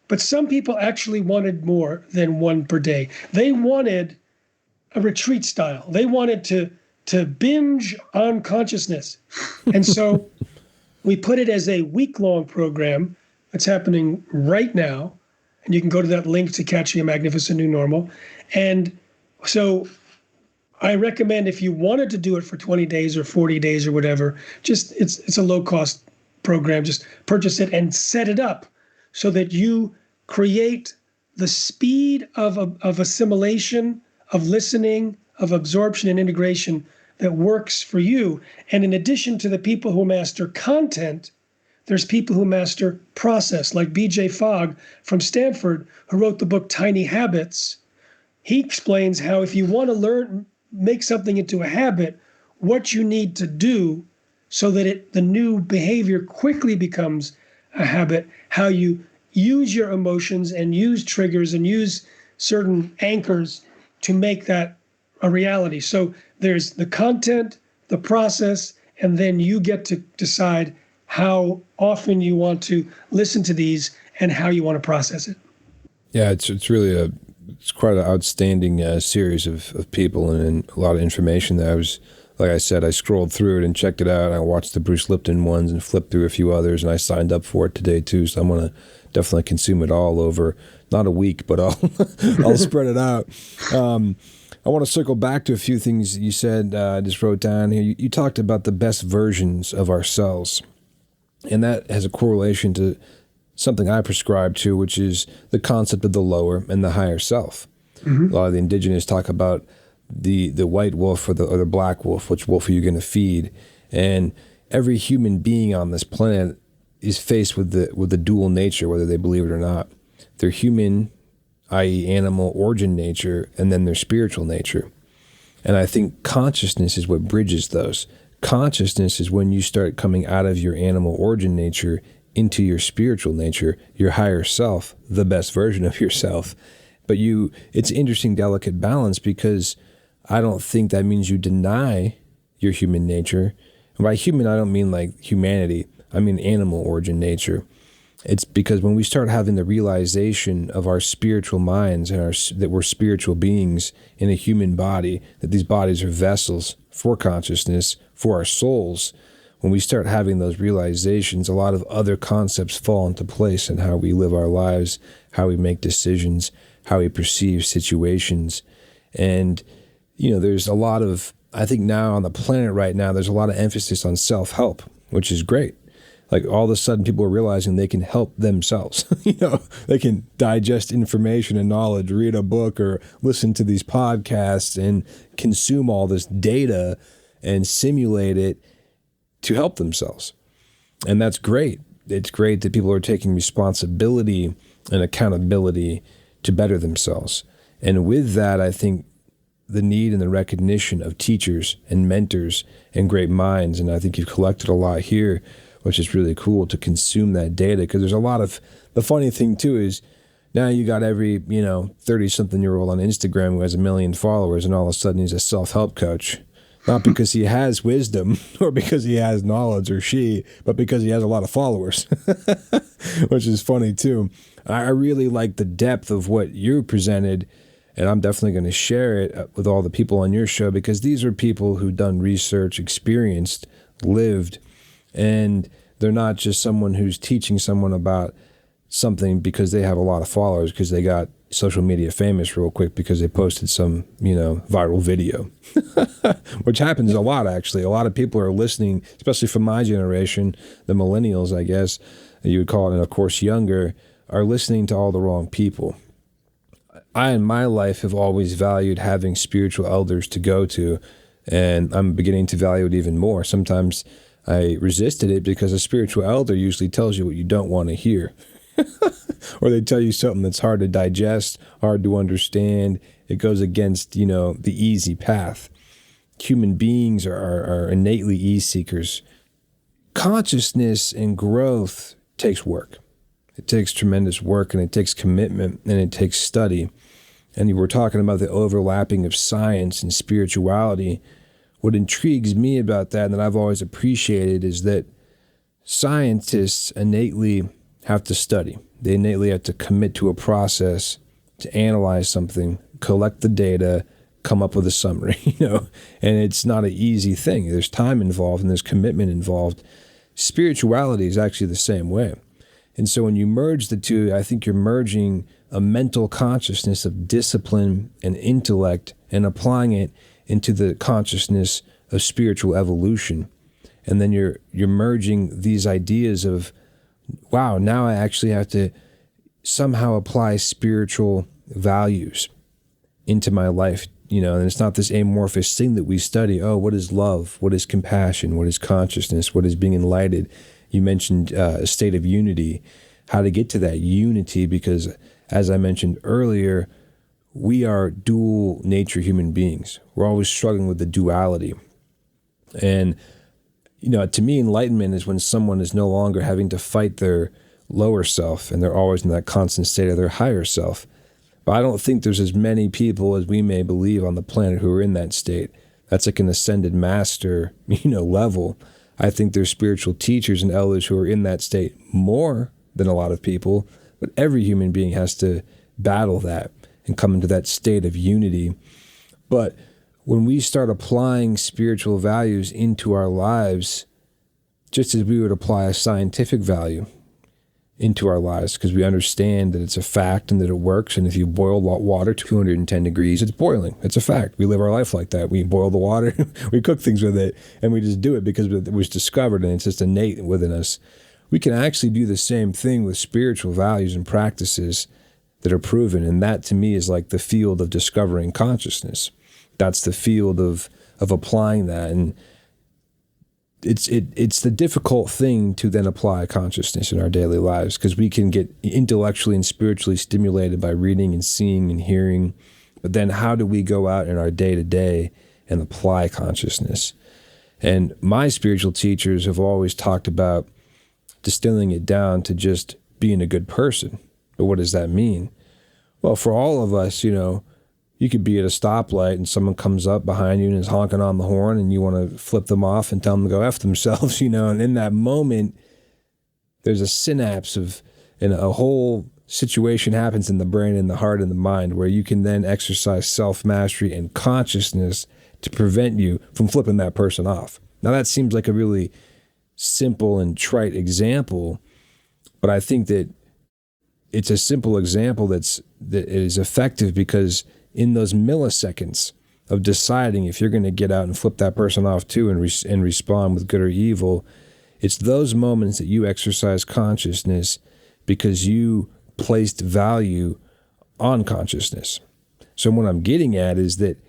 But some people actually wanted more than 1 per day. They wanted a retreat style. They wanted to binge on consciousness. And so we put it as a week-long program that's happening right now. And you can go to that link to Catching a Magnificent New Normal. And so I recommend, if you wanted to do it for 20 days or 40 days or whatever, it's a low-cost program. Just purchase it and set it up so that you create the speed of assimilation, of listening, of absorption and integration that works for you. And in addition to the people who master content, there's people who master process, like B.J. Fogg from Stanford, who wrote the book Tiny Habits. He explains how if you want to make something into a habit, what you need to do so that the new behavior quickly becomes a habit, how you use your emotions and use triggers and use certain anchors to make that a reality. So there's the content, the process, and then you get to decide how often you want to listen to these and how you want to process it. Yeah, it's really it's quite an outstanding series of people and a lot of information that like I said, I scrolled through it and checked it out. I watched the Bruce Lipton ones and flipped through a few others, and I signed up for it today too. So I'm going to definitely consume it all over, not a week, but I'll spread it out. I want to circle back to a few things you said. I just wrote down here. You talked about the best versions of ourselves, and that has a correlation to something I prescribe to, which is the concept of the lower and the higher self. Mm-hmm. A lot of the indigenous talk about the white wolf or the black wolf. Which wolf are you going to feed? And every human being on this planet is faced with the dual nature, whether they believe it or not. Their human, i.e. animal origin nature, and then their spiritual nature. And I think consciousness is what bridges those. Consciousness is when you start coming out of your animal origin nature into your spiritual nature, your higher self, the best version of yourself. But it's interesting, delicate balance, because I don't think that means you deny your human nature. And by human, I don't mean like humanity. I mean animal origin nature. It's because when we start having the realization of our spiritual minds and that we're spiritual beings in a human body, that these bodies are vessels for consciousness, for our souls, when we start having those realizations, a lot of other concepts fall into place in how we live our lives, how we make decisions, how we perceive situations. And, there's a lot of, I think now on the planet right now, there's a lot of emphasis on self-help, which is great. Like all of a sudden people are realizing they can help themselves. They can digest information and knowledge, read a book or listen to these podcasts and consume all this data and simulate it to help themselves. And that's great. It's great that people are taking responsibility and accountability to better themselves. And with that, I think the need and the recognition of teachers and mentors and great minds, and I think you've collected a lot here, which is really cool to consume that data, because there's a lot of, the funny thing too is now you got every, 30-something-year-old on Instagram who has 1 million followers, and all of a sudden he's a self-help coach. Not because he has wisdom or because he has knowledge or she, but because he has a lot of followers, which is funny too. I really like the depth of what you presented, and I'm definitely going to share it with all the people on your show, because these are people who've done research, experienced, lived, and they're not just someone who's teaching someone about something because they have a lot of followers, because they got social media famous real quick because they posted some, viral video, which happens a lot, actually. A lot of people are listening, especially from my generation, the millennials, I guess you would call it, and of course younger, are listening to all the wrong people. I, in my life, have always valued having spiritual elders to go to, and I'm beginning to value it even more. Sometimes I resisted it because a spiritual elder usually tells you what you don't want to hear. Or they tell you something that's hard to digest, hard to understand. It goes against, the easy path. Human beings are innately ease seekers. Consciousness and growth takes work. It takes tremendous work, and it takes commitment, and it takes study. And you were talking about the overlapping of science and spirituality. What intrigues me about that, and that I've always appreciated, is that scientists innately have to study. They innately have to commit to a process, to analyze something, collect the data, come up with a summary, and it's not an easy thing. There's time involved and there's commitment involved. Spirituality is actually the same way. And so when you merge the two, I think you're merging a mental consciousness of discipline and intellect and applying it into the consciousness of spiritual evolution. And then you're merging these ideas of, wow, now I actually have to somehow apply spiritual values into my life, and it's not this amorphous thing that we study. Oh, what is love? What is compassion? What is consciousness? What is being enlightened? You mentioned a state of unity, how to get to that unity, because as I mentioned earlier, we are dual nature human beings. We're always struggling with the duality. And to me, enlightenment is when someone is no longer having to fight their lower self, and they're always in that constant state of their higher self. But I don't think there's as many people as we may believe on the planet who are in that state. That's like an ascended master, level. I think there's spiritual teachers and elders who are in that state more than a lot of people, but every human being has to battle that and come into that state of unity. But when we start applying spiritual values into our lives, just as we would apply a scientific value into our lives, because we understand that it's a fact and that it works, and if you boil water to 210 degrees, it's boiling. It's a fact. We live our life like that. We boil the water, we cook things with it, and we just do it because it was discovered and it's just innate within us. We can actually do the same thing with spiritual values and practices that are proven, and that to me is like the field of discovering consciousness. That's the field of applying that, and it's the difficult thing to then apply consciousness in our daily lives, because we can get intellectually and spiritually stimulated by reading and seeing and hearing, but then how do we go out in our day-to-day and apply consciousness? And my spiritual teachers have always talked about distilling it down to just being a good person. But what does that mean? Well, for all of us, you could be at a stoplight and someone comes up behind you and is honking on the horn, and you want to flip them off and tell them to go F themselves, and in that moment, there's a synapse and a whole situation happens in the brain and the heart and the mind where you can then exercise self-mastery and consciousness to prevent you from flipping that person off. Now, that seems like a really simple and trite example, but I think that it's a simple example that is effective, because in those milliseconds of deciding if you're going to get out and flip that person off too and respond with good or evil, it's those moments that you exercise consciousness because you placed value on consciousness. So what I'm getting at is that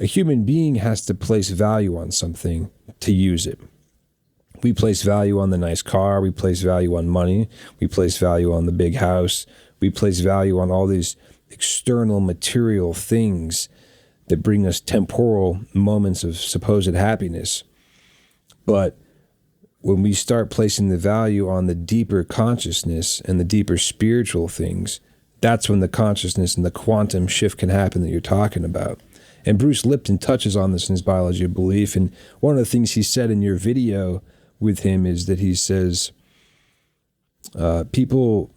a human being has to place value on something to use it. We place value on the nice car, we place value on money, we place value on the big house, we place value on all these external material things that bring us temporal moments of supposed happiness. But when we start placing the value on the deeper consciousness and the deeper spiritual things, that's when the consciousness and the quantum shift can happen that you're talking about. And Bruce Lipton touches on this in his Biology of Belief. And one of the things he said in your video with him is that he says, people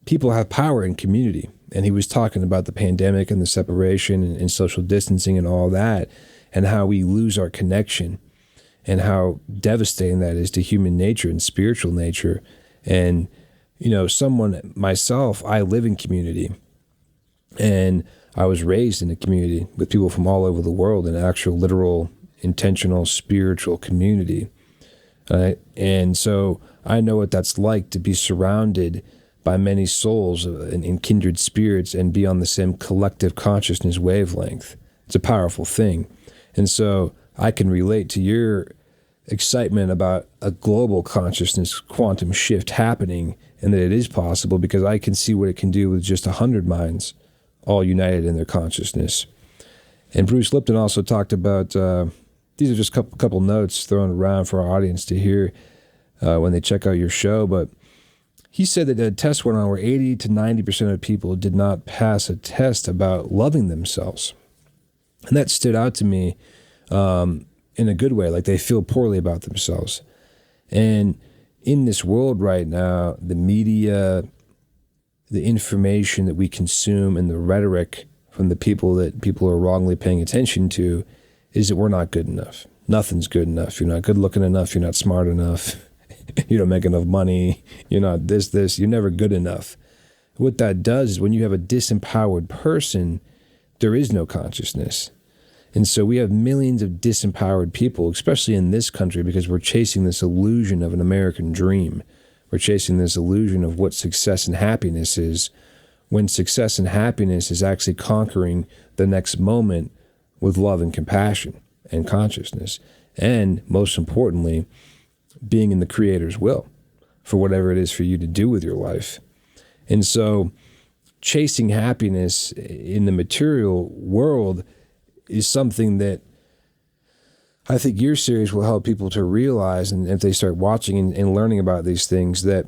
have power in community. And he was talking about the pandemic and the separation and social distancing and all that, and how we lose our connection and how devastating that is to human nature and spiritual nature. And, you know, myself, I live in community, and I was raised in a community with people from all over the world, an actual, literal, intentional, spiritual community. And so I know what that's like to be surrounded by many souls and kindred spirits and be on the same collective consciousness wavelength. It's a powerful thing. And so I can relate to your excitement about a global consciousness quantum shift happening, and that it is possible, because I can see what it can do with just 100 minds all united in their consciousness. And Bruce Lipton also talked about, these are just a couple notes thrown around for our audience to hear when they check out your show, but he said that a test went on where 80 to 90% of people did not pass a test about loving themselves. And that stood out to me in a good way, like they feel poorly about themselves. And in this world right now, the media, the information that we consume, and the rhetoric from the people that people are wrongly paying attention to is that we're not good enough. Nothing's good enough. You're not good looking enough. You're not smart enough. You don't make enough money. You're not this. You're never good enough. What that does is when you have a disempowered person, there is no consciousness. And so we have millions of disempowered people, especially in this country, because we're chasing this illusion of an American dream. We're chasing this illusion of what success and happiness is, when success and happiness is actually conquering the next moment with love and compassion and consciousness. And most importantly, being in the Creator's will for whatever it is for you to do with your life. And so chasing happiness in the material world is something that I think your series will help people to realize, and if they start watching and learning about these things, that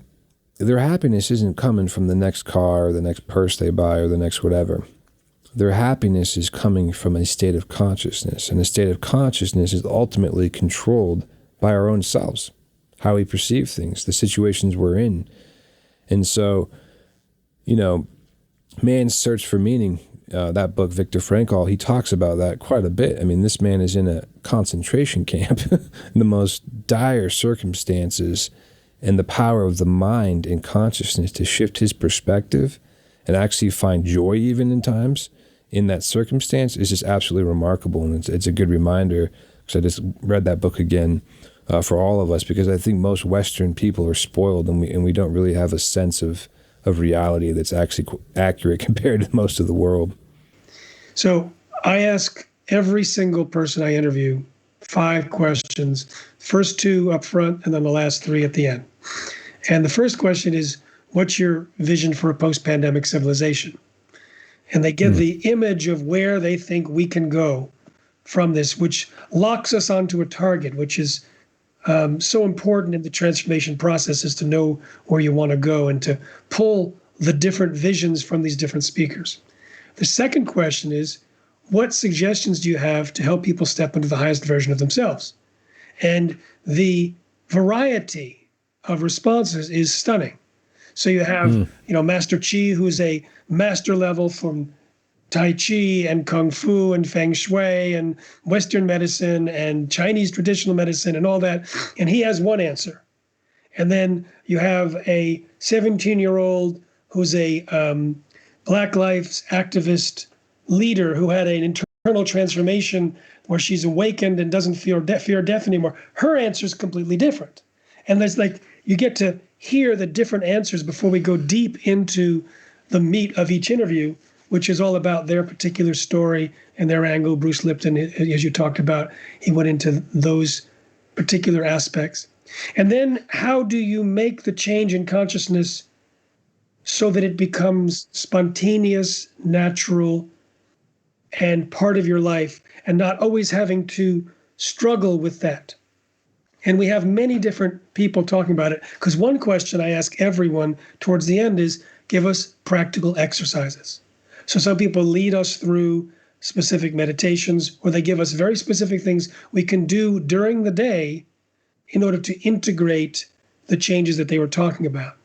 their happiness isn't coming from the next car or the next purse they buy or the next whatever. Their happiness is coming from a state of consciousness, and a state of consciousness is ultimately controlled by our own selves, how we perceive things, the situations we're in. And so, you know, Man's Search for Meaning, that book, Viktor Frankl, he talks about that quite a bit. I mean, this man is in a concentration camp in the most dire circumstances, and the power of the mind and consciousness to shift his perspective and actually find joy even in times in that circumstance is just absolutely remarkable. And it's a good reminder, because I just read that book again for all of us, because I think most Western people are spoiled, and we don't really have a sense of reality that's actually accurate compared to most of the world. So I ask every single person I interview 5 questions, first 2 up front and then the last 3 at the end. And the first question is, what's your vision for a post-pandemic civilization? And they give the image of where they think we can go from this, which locks us onto a target, which is so important in the transformation process, is to know where you want to go and to pull the different visions from these different speakers. The second question is, what suggestions do you have to help people step into the highest version of themselves? And the variety of responses is stunning. So you have, Master Chi, who's a master level from Tai Chi and Kung Fu and Feng Shui and Western medicine and Chinese traditional medicine and all that. And he has one answer. And then you have a 17-year-old who's a Black Lives activist leader who had an internal transformation where she's awakened and doesn't fear death anymore. Her answer is completely different. And there's you get to hear the different answers before we go deep into the meat of each interview, which is all about their particular story and their angle. Bruce Lipton, as you talked about, he went into those particular aspects. And then how do you make the change in consciousness so that it becomes spontaneous, natural, and part of your life, and not always having to struggle with that. And we have many different people talking about it, because one question I ask everyone towards the end is, give us practical exercises. So some people lead us through specific meditations, or they give us very specific things we can do during the day in order to integrate the changes that they were talking about.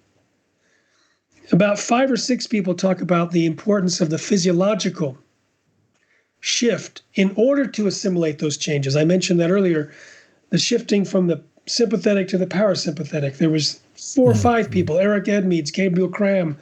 About 5 or 6 people talk about the importance of the physiological shift in order to assimilate those changes. I mentioned that earlier, the shifting from the sympathetic to the parasympathetic. There was 4 or 5 people, Eric Edmeades, Gabriel Cram,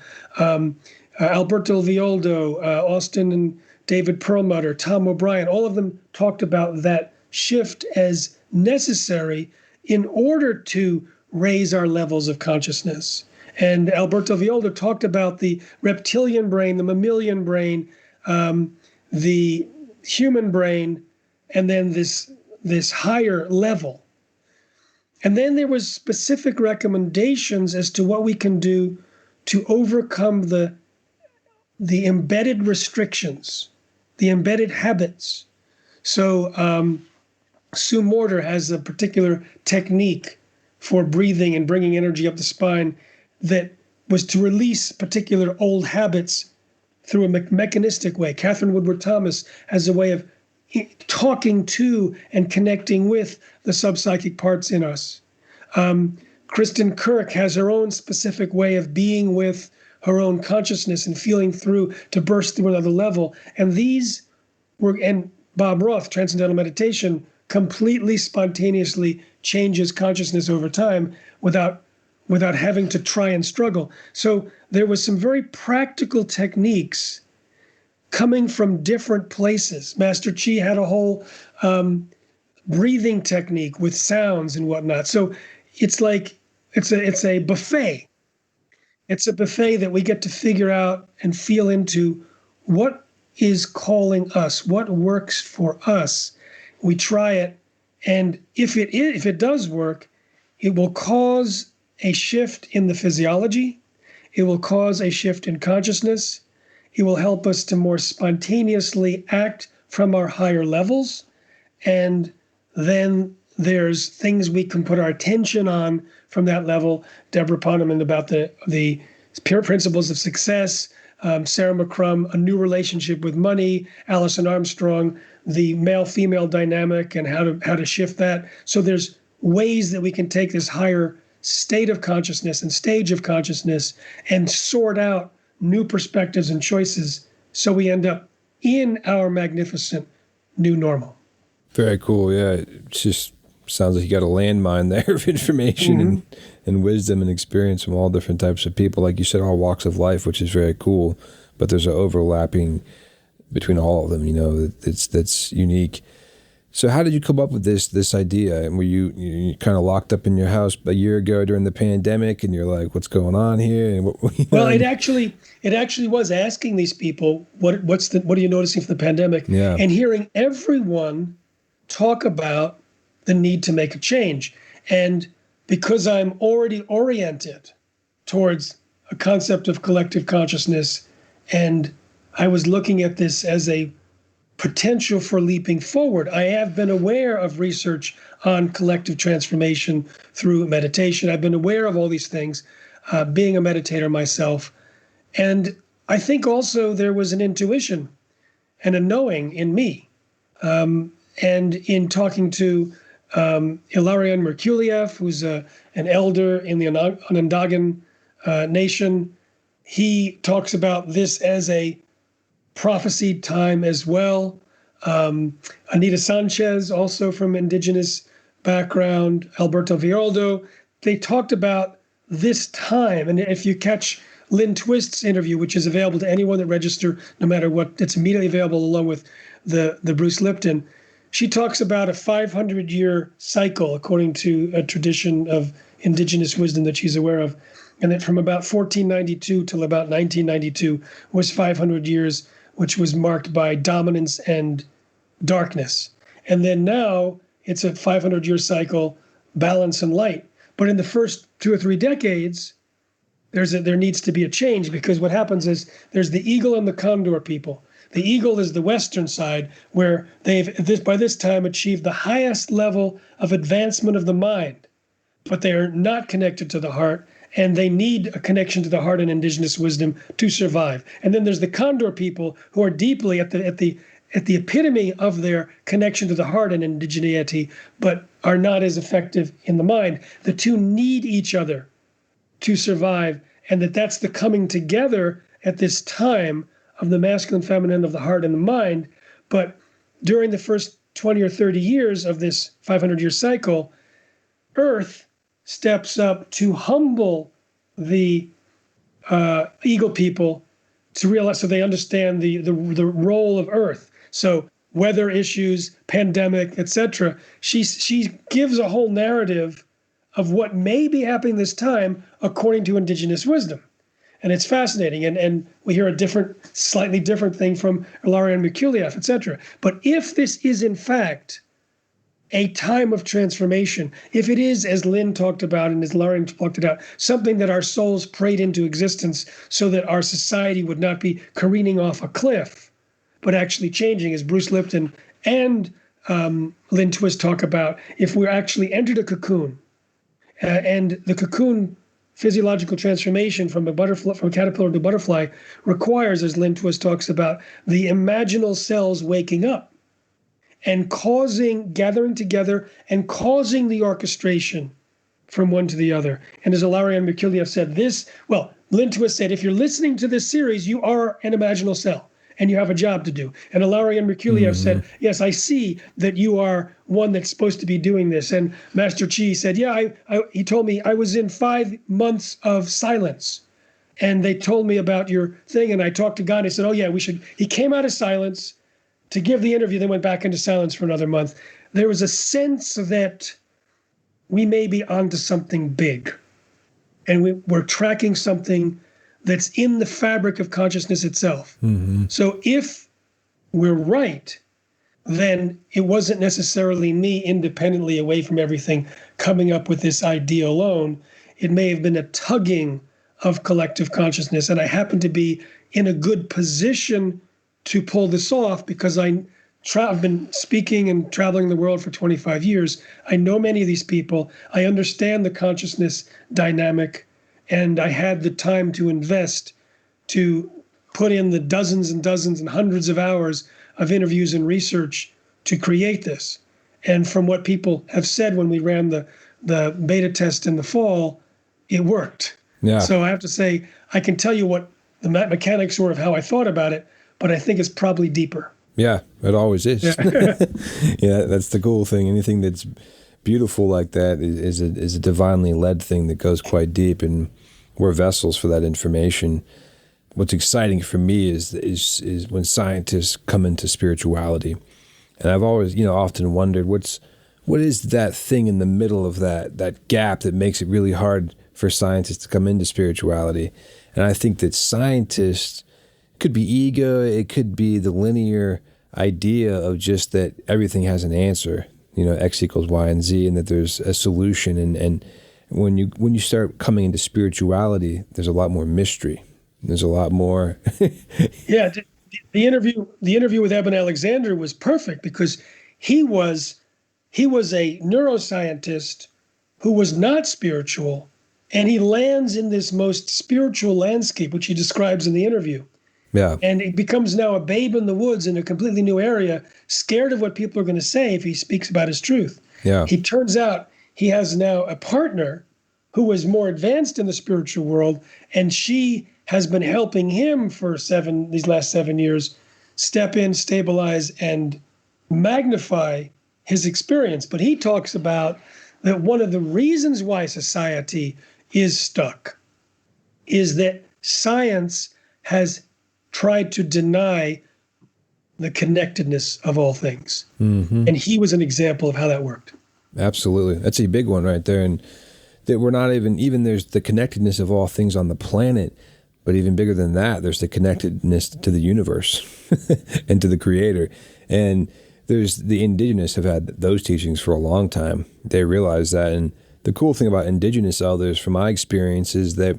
Alberto Violdo, Austin and David Perlmutter, Tom O'Brien, all of them talked about that shift as necessary in order to raise our levels of consciousness. And Alberto Violdo talked about the reptilian brain, the mammalian brain, the human brain, and then this higher level. And then there was specific recommendations as to what we can do to overcome the embedded restrictions, the embedded habits. So Sue Morter has a particular technique for breathing and bringing energy up the spine that was to release particular old habits through a mechanistic way. Catherine Woodward Thomas has a way of talking to and connecting with the subpsychic parts in us. Kristen Kirk has her own specific way of being with her own consciousness and feeling through to burst through another level. And these were, and Bob Roth, Transcendental Meditation, completely spontaneously changes consciousness over time without having to try and struggle. So there was some very practical techniques coming from different places. Master Chi had a whole breathing technique with sounds and whatnot. So it's like it's a buffet. It's a buffet that we get to figure out and feel into what is calling us, what works for us. We try it, and if it does work, it will cause a shift in the physiology. It will cause a shift in consciousness. It will help us to more spontaneously act from our higher levels. And then there's things we can put our attention on from that level. Deborah Poneman about the pure principles of success, Sarah McCrum, a new relationship with money, Alison Armstrong, the male-female dynamic and how to shift that. So there's ways that we can take this higher state of consciousness and stage of consciousness and sort out new perspectives and choices so we end up in our magnificent new normal. Very cool. Yeah, it just sounds like you got a landmine there of information and wisdom and experience from all different types of people. Like you said, all walks of life, which is very cool, but there's an overlapping between all of them, that's unique. So how did you come up with this idea? And were you kind of locked up in your house a year ago during the pandemic, and you're like, what's going on here? And Well, it actually was asking these people, what are you noticing for the pandemic? Yeah. And hearing everyone talk about the need to make a change. And because I'm already oriented towards a concept of collective consciousness, and I was looking at this as a potential for leaping forward. I have been aware of research on collective transformation through meditation. I've been aware of all these things, being a meditator myself. And I think also there was an intuition and a knowing in me. And in talking to Ilarion Merkuliev, who's an elder in the Onondagan nation, he talks about this as a prophesied time as well. Anita Sanchez, also from indigenous background, Alberto Violdo, they talked about this time. And if you catch Lynn Twist's interview, which is available to anyone that register, no matter what, it's immediately available along with the Bruce Lipton. She talks about a 500-year cycle, according to a tradition of indigenous wisdom that she's aware of. And that from about 1492 till about 1992 was 500 years, which was marked by dominance and darkness. And then now it's a 500-year cycle, balance and light. But in the first 2 or 3 decades, there needs to be a change, because what happens is there's the eagle and the condor people. The eagle is the Western side, where they've by this time achieved the highest level of advancement of the mind, but they are not connected to the heart, and they need a connection to the heart and indigenous wisdom to survive. And then there's the condor people, who are deeply at the epitome of their connection to the heart and indigeneity, but are not as effective in the mind. The two need each other to survive, and that's the coming together at this time of the masculine, feminine, of the heart and the mind. But during the first 20 or 30 years of this 500-year cycle, Earth steps up to humble the eagle people to realize, so they understand the role of Earth. So weather issues, pandemic, etc. She gives a whole narrative of what may be happening this time according to indigenous wisdom. And it's fascinating. And we hear a slightly different thing from Ilarion Mikulev, etc. But if this is in fact a time of transformation, if it is, as Lynn talked about and as Ilarion talked about, something that our souls prayed into existence so that our society would not be careening off a cliff, but actually changing, as Bruce Lipton and Lynn Twist talk about, if we're actually entered a cocoon, and the cocoon physiological transformation from a caterpillar to a butterfly requires, as Lynn Twist talks about, the imaginal cells waking up and gathering together and causing the orchestration from one to the other. And as Ilarion Mikulev said, Lynn Twist said, if you're listening to this series, you are an imaginal cell, and you have a job to do. And Ilarion Mikulev said, yes, I see that you are one that's supposed to be doing this. And Master Chi said, yeah, he told me I was in 5 months of silence. And they told me about your thing. And I talked to God, and he said, oh yeah, we should. He came out of silence to give the interview, then went back into silence for another month. There was a sense that we may be onto something big. And we're tracking something that's in the fabric of consciousness itself. Mm-hmm. So if we're right, then it wasn't necessarily me independently away from everything coming up with this idea alone. It may have been a tugging of collective consciousness. And I happen to be in a good position to pull this off because I've been speaking and traveling the world for 25 years. I know many of these people. I understand the consciousness dynamic. And I had the time to invest, to put in the dozens and dozens and hundreds of hours of interviews and research to create this. And from what people have said when we ran the beta test in the fall, it worked. Yeah. So I have to say, I can tell you what the mechanics were of how I thought about it, but I think it's probably deeper. Yeah, it always is. Yeah, yeah, that's the cool thing. Anything that's beautiful like that is a divinely led thing that goes quite deep, and we're vessels for that information. What's exciting for me is when scientists come into spirituality, and I've always often wondered what is that thing in the middle of that gap that makes it really hard for scientists to come into spirituality. And I think that scientists, could be ego, it could be the linear idea of just that everything has an answer, X equals Y and Z, and that there's a solution. And when you start coming into spirituality, there's a lot more mystery. There's a lot more. Yeah, the interview with Eben Alexander was perfect because he was a neuroscientist who was not spiritual, and he lands in this most spiritual landscape, which he describes in the interview. Yeah. And he becomes now a babe in the woods in a completely new area, scared of what people are going to say if he speaks about his truth. Yeah. He turns out he has now a partner who is more advanced in the spiritual world, and she has been helping him for these last 7 years step in, stabilize, and magnify his experience. But he talks about that one of the reasons why society is stuck is that science has tried to deny the connectedness of all things. Mm-hmm. And he was an example of how that worked. Absolutely. That's a big one right there. And that we're not even there's the connectedness of all things on the planet, but even bigger than that, there's the connectedness to the universe and to the creator. And there's the indigenous have had those teachings for a long time. They realize that. And the cool thing about indigenous elders, from my experience, is that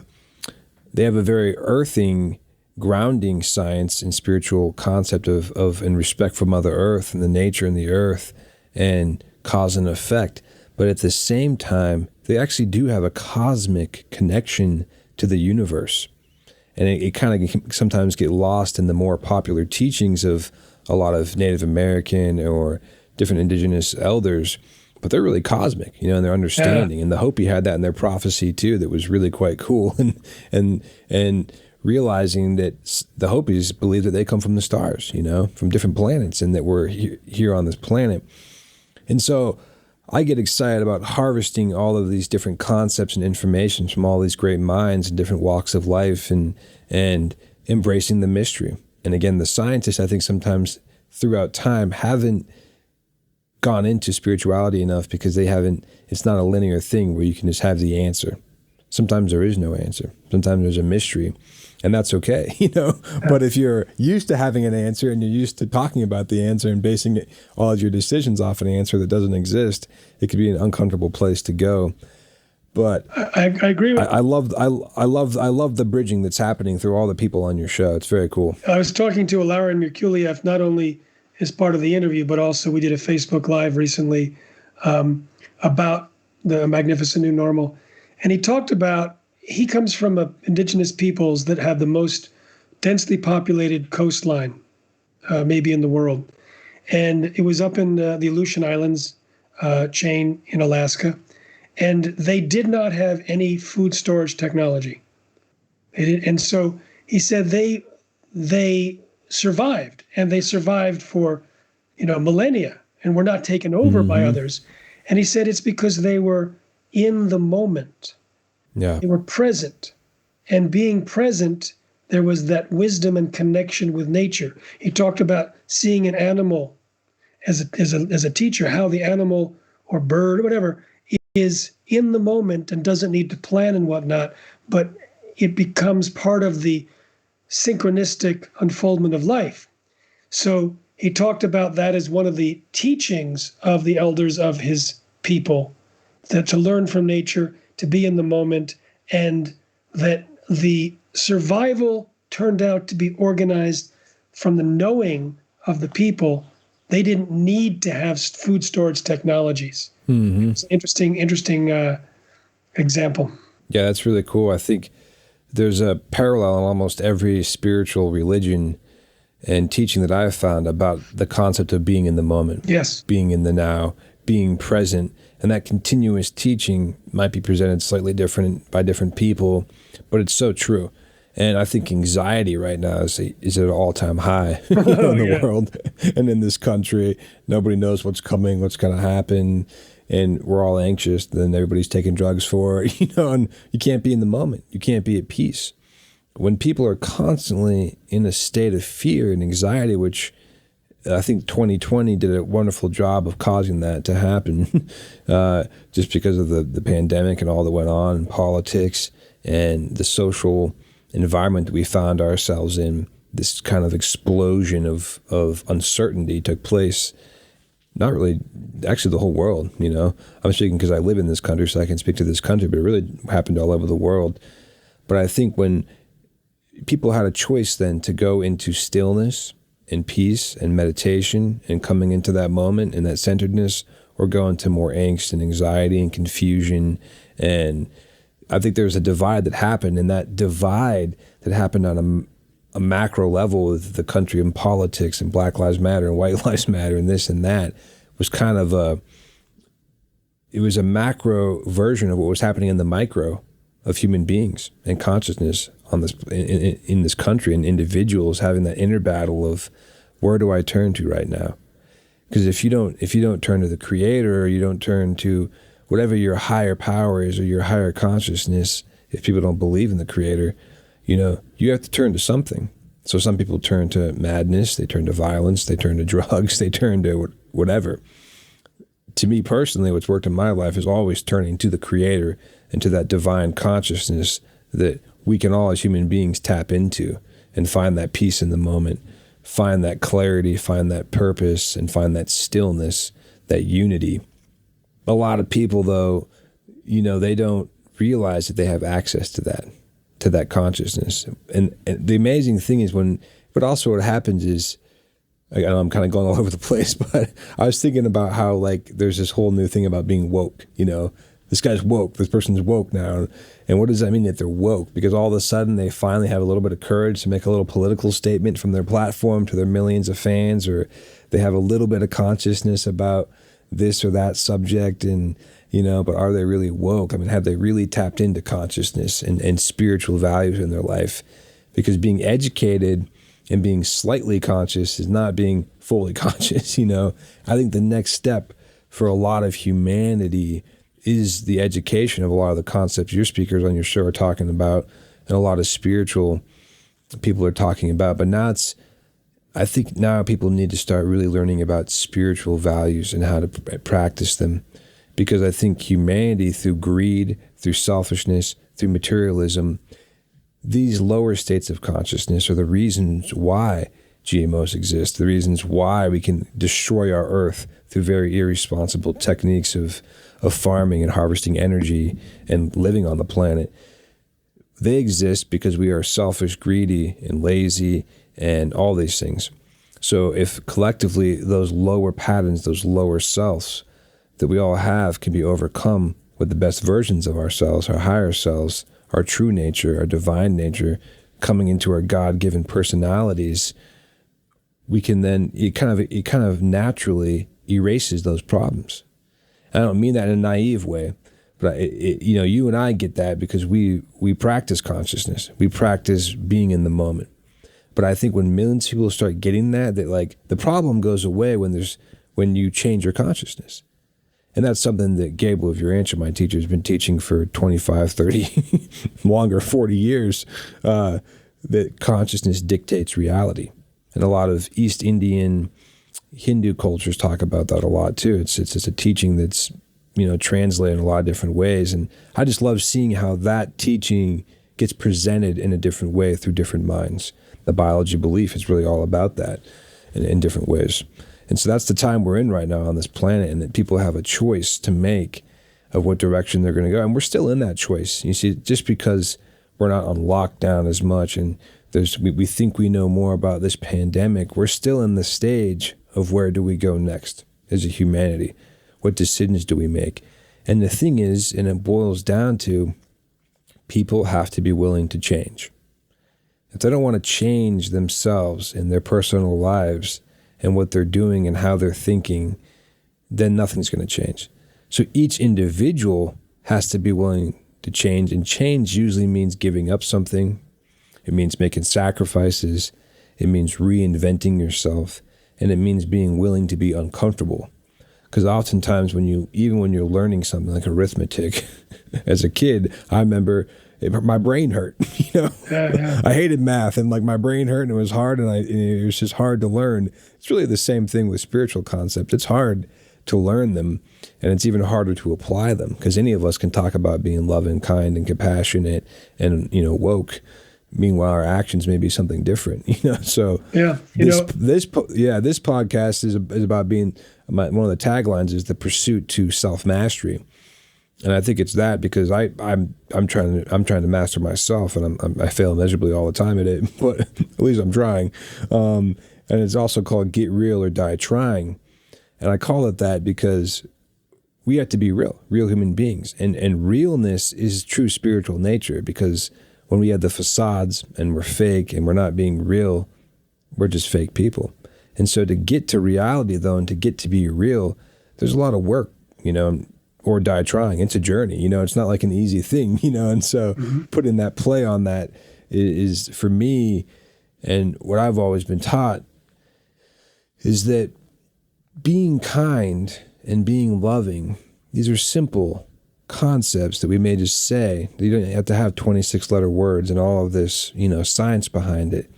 they have a very earthing, grounding science and spiritual concept of and respect for Mother Earth and the nature and the earth and cause and effect. But at the same time, they actually do have a cosmic connection to the universe. And it kind of sometimes get lost in the more popular teachings of a lot of Native American or different indigenous elders, but they're really cosmic, in their understanding. And the Hopi had that in their prophecy too, that was really quite cool. And realizing that the Hopis believe that they come from the stars, from different planets, and that we're here on this planet. And so I get excited about harvesting all of these different concepts and information from all these great minds in different walks of life and embracing the mystery. And again, the scientists, I think sometimes throughout time haven't gone into spirituality enough because it's not a linear thing where you can just have the answer. Sometimes there is no answer. Sometimes there's a mystery, and that's okay, But if you're used to having an answer and you're used to talking about the answer and basing all of your decisions off an answer that doesn't exist, it could be an uncomfortable place to go. But I agree with I love the bridging that's happening through all the people on your show. It's very cool. I was talking to Alarin Merkuliev, not only as part of the interview, but also we did a Facebook Live recently about the Magnificent New Normal. And he talked about, he comes from indigenous peoples that have the most densely populated coastline, maybe in the world. And it was up in the Aleutian Islands chain in Alaska. And they did not have any food storage technology. And so he said they survived, and they survived for, millennia, and were not taken over by others. And he said it's because they were in the moment. Yeah. They were present. And being present, there was that wisdom and connection with nature. He talked about seeing an animal as a teacher, how the animal or bird or whatever is in the moment and doesn't need to plan and whatnot, but it becomes part of the synchronistic unfoldment of life. So he talked about that as one of the teachings of the elders of his people, that to learn from nature, to be in the moment, and that the survival turned out to be organized from the knowing of the people. They didn't need to have food storage technologies. Mm-hmm. It's an interesting example. Yeah, that's really cool. I think there's a parallel in almost every spiritual religion and teaching that I've found about the concept of being in the moment. Yes. Being in the now, being present. And that continuous teaching might be presented slightly different by different people, but it's so true. And I think anxiety right now is at an all-time high in the world and in this country. Nobody knows what's coming, what's going to happen, and we're all anxious. Then everybody's taking drugs for it, and you can't be in the moment. You can't be at peace. When people are constantly in a state of fear and anxiety, which I think 2020 did a wonderful job of causing that to happen, just because of the pandemic and all that went on in politics and the social environment that we found ourselves in. This kind of explosion of uncertainty took place. Not really, actually the whole world, I'm speaking because I live in this country, so I can speak to this country, but it really happened all over the world. But I think when people had a choice then to go into stillness and peace and meditation and coming into that moment and that centeredness, or go into more angst and anxiety and confusion. And I think there's a divide that happened, and that divide that happened on a macro level with the country and politics and Black Lives Matter and White Lives Matter and this and that was kind of a macro version of what was happening in the micro of human beings and consciousness on this in this country, and individuals having that inner battle of where do I turn to right now? Because if you don't turn to the Creator, or you don't turn to whatever your higher power is or your higher consciousness, if people don't believe in the Creator, you have to turn to something. So some people turn to madness, they turn to violence, they turn to drugs, they turn to whatever. To me personally, what's worked in my life is always turning to the Creator and to that divine consciousness that we can all as human beings tap into and find that peace in the moment, find that clarity, find that purpose, and find that stillness, that unity. A lot of people, though, they don't realize that they have access to that to that consciousness. And the amazing thing is but also what happens is, I know I'm kind of going all over the place, but I was thinking about how like there's this whole new thing about being woke, this guy's woke, this person's woke now. And what does that mean that they're woke? Because all of a sudden they finally have a little bit of courage to make a little political statement from their platform to their millions of fans, or they have a little bit of consciousness about this or that subject, and but are they really woke? I mean, have they really tapped into consciousness and spiritual values in their life? Because being educated and being slightly conscious is not being fully conscious. I think the next step for a lot of humanity is the education of a lot of the concepts your speakers on your show are talking about, and a lot of spiritual people are talking about. But I think now people need to start really learning about spiritual values and how to practice them. Because I think humanity, through greed, through selfishness, through materialism, these lower states of consciousness are the reasons why GMOs exist, the reasons why we can destroy our earth through very irresponsible techniques of farming and harvesting energy and living on the planet. They exist because we are selfish, greedy, and lazy, and all these things. So if collectively those lower patterns, those lower selves that we all have can be overcome with the best versions of ourselves, our higher selves, our true nature, our divine nature, coming into our God-given personalities, we can then, it kind of naturally erases those problems. I don't mean that in a naive way, but you and I get that because we practice consciousness. We practice being in the moment. But I think when millions of people start getting that like the problem goes away when you change your consciousness. And that's something that Gabriel, if your answer, my teacher, has been teaching for 25, 30, longer, 40 years, that consciousness dictates reality. And a lot of East Indian Hindu cultures talk about that a lot too. It's a teaching that's, translated in a lot of different ways. And I just love seeing how that teaching gets presented in a different way through different minds. The biology belief is really all about that in different ways. And so that's the time we're in right now on this planet, and that people have a choice to make of what direction they're going to go. And we're still in that choice. You see, just because we're not on lockdown as much and we think we know more about this pandemic, we're still in the stage of where do we go next as a humanity? What decisions do we make? And the thing is, and it boils down to, people have to be willing to change. If they don't want to change themselves in their personal lives and what they're doing and how they're thinking, then nothing's going to change. So each individual has to be willing to change, and change usually means giving up something. It means making sacrifices. It means reinventing yourself, and it means being willing to be uncomfortable. Because oftentimes even when you're learning something like arithmetic, as a kid, I remember my brain hurt. Yeah. I hated math, and like my brain hurt, and it was hard, and it was just hard to learn. It's really the same thing with spiritual concepts. It's hard to learn them, and it's even harder to apply them, because any of us can talk about being loving, kind, and compassionate, and woke. Meanwhile, our actions may be something different. So this podcast is about being. One of the taglines is the pursuit to self-mastery. And I think it's that because I'm trying to master myself, and I fail miserably all the time at it, but at least I'm trying. And it's also called Get Real or Die Trying. And I call it that because we have to be real human beings. And realness is true spiritual nature, because when we have the facades and we're fake and we're not being real, we're just fake people. And so to get to reality, though, and to get to be real, there's a lot of work, or die trying. It's a journey, it's not like an easy thing, and so putting that play on that is for me, and what I've always been taught is that being kind and being loving, these are simple concepts that we may just say. You don't have to have 26-letter words and all of this, science behind it.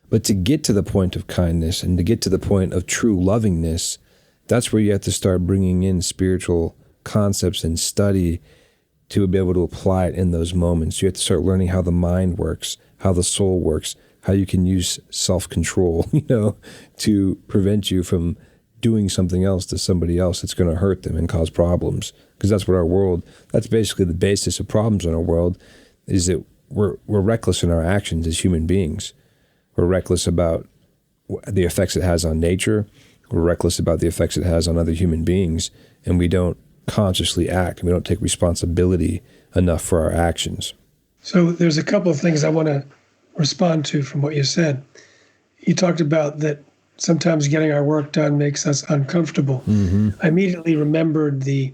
But to get to the point of kindness and to get to the point of true lovingness, that's where you have to start bringing in spiritual concepts and study to be able to apply it in those moments. You have to start learning how the mind works, how the soul works, how you can use self-control, to prevent you from doing something else to somebody else that's going to hurt them and cause problems. Because that's basically the basis of problems in our world, is that we're reckless in our actions as human beings. We're reckless about the effects it has on nature. We're reckless about the effects it has on other human beings, and we don't consciously act. We don't take responsibility enough for our actions. So there's a couple of things I want to respond to from what you said. You talked about that sometimes getting our work done makes us uncomfortable. Mm-hmm. I immediately remembered the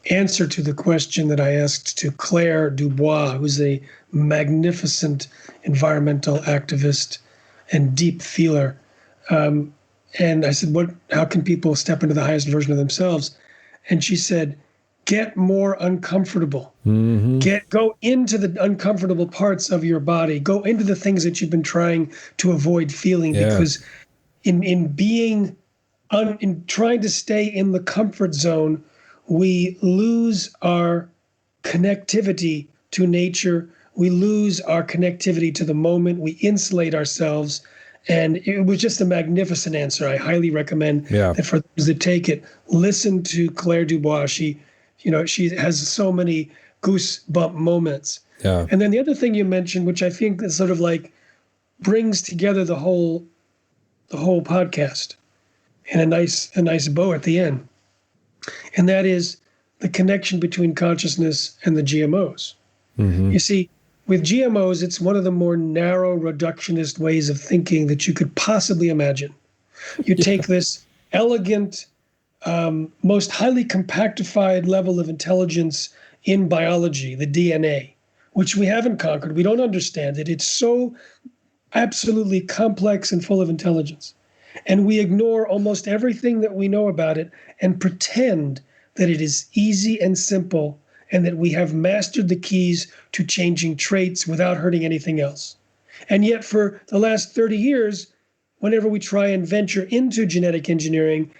answer to the question that I asked to Claire Dubois, who's a magnificent environmental activist and deep feeler. And I said, how can people step into the highest version of themselves? And she said, get more uncomfortable. Mm-hmm. Go into the uncomfortable parts of your body. Go into the things that you've been trying to avoid feeling, because in trying to stay in the comfort zone, we lose our connectivity to nature. We lose our connectivity to the moment. We insulate ourselves. And it was just a magnificent answer. I highly recommend that for those that take it, listen to Claire Dubois. She has so many goosebump moments. Yeah. And then the other thing you mentioned, which I think is sort of like brings together the whole podcast in a nice bow at the end. And that is the connection between consciousness and the GMOs. Mm-hmm. You see, with GMOs, it's one of the more narrow, reductionist ways of thinking that you could possibly imagine. You take this elegant, most highly compactified level of intelligence in biology, the DNA, which we haven't conquered. We don't understand it. It's so absolutely complex and full of intelligence. And we ignore almost everything that we know about it and pretend that it is easy and simple, and that we have mastered the keys to changing traits without hurting anything else. And yet for the last 30 years, whenever we try and venture into genetic engineering,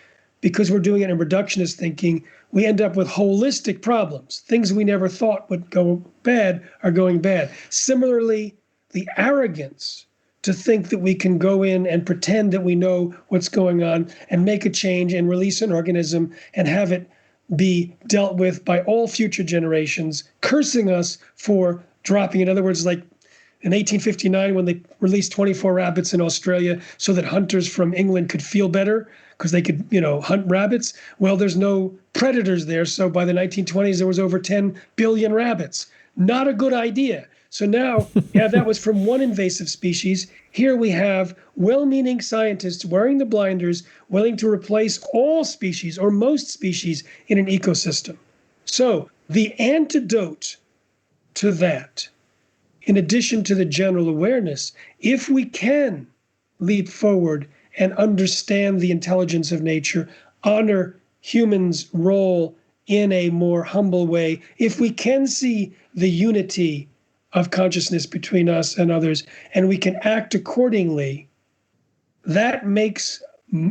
because we're doing it in reductionist thinking, we end up with holistic problems. Things we never thought would go bad are going bad. Similarly, the arrogance to think that we can go in and pretend that we know what's going on and make a change and release an organism and have it be dealt with by all future generations, cursing us for dropping. In other words, like in 1859, when they released 24 rabbits in Australia so that hunters from England could feel better because they could, hunt rabbits. Well, there's no predators there. So by the 1920s, there was over 10 billion rabbits. Not a good idea. So now, that was from one invasive species. Here we have well-meaning scientists wearing the blinders, willing to replace all species or most species in an ecosystem. So the antidote to that, in addition to the general awareness, if we can leap forward and understand the intelligence of nature, honor humans' role in a more humble way, if we can see the unity of consciousness between us and others, and we can act accordingly, that makes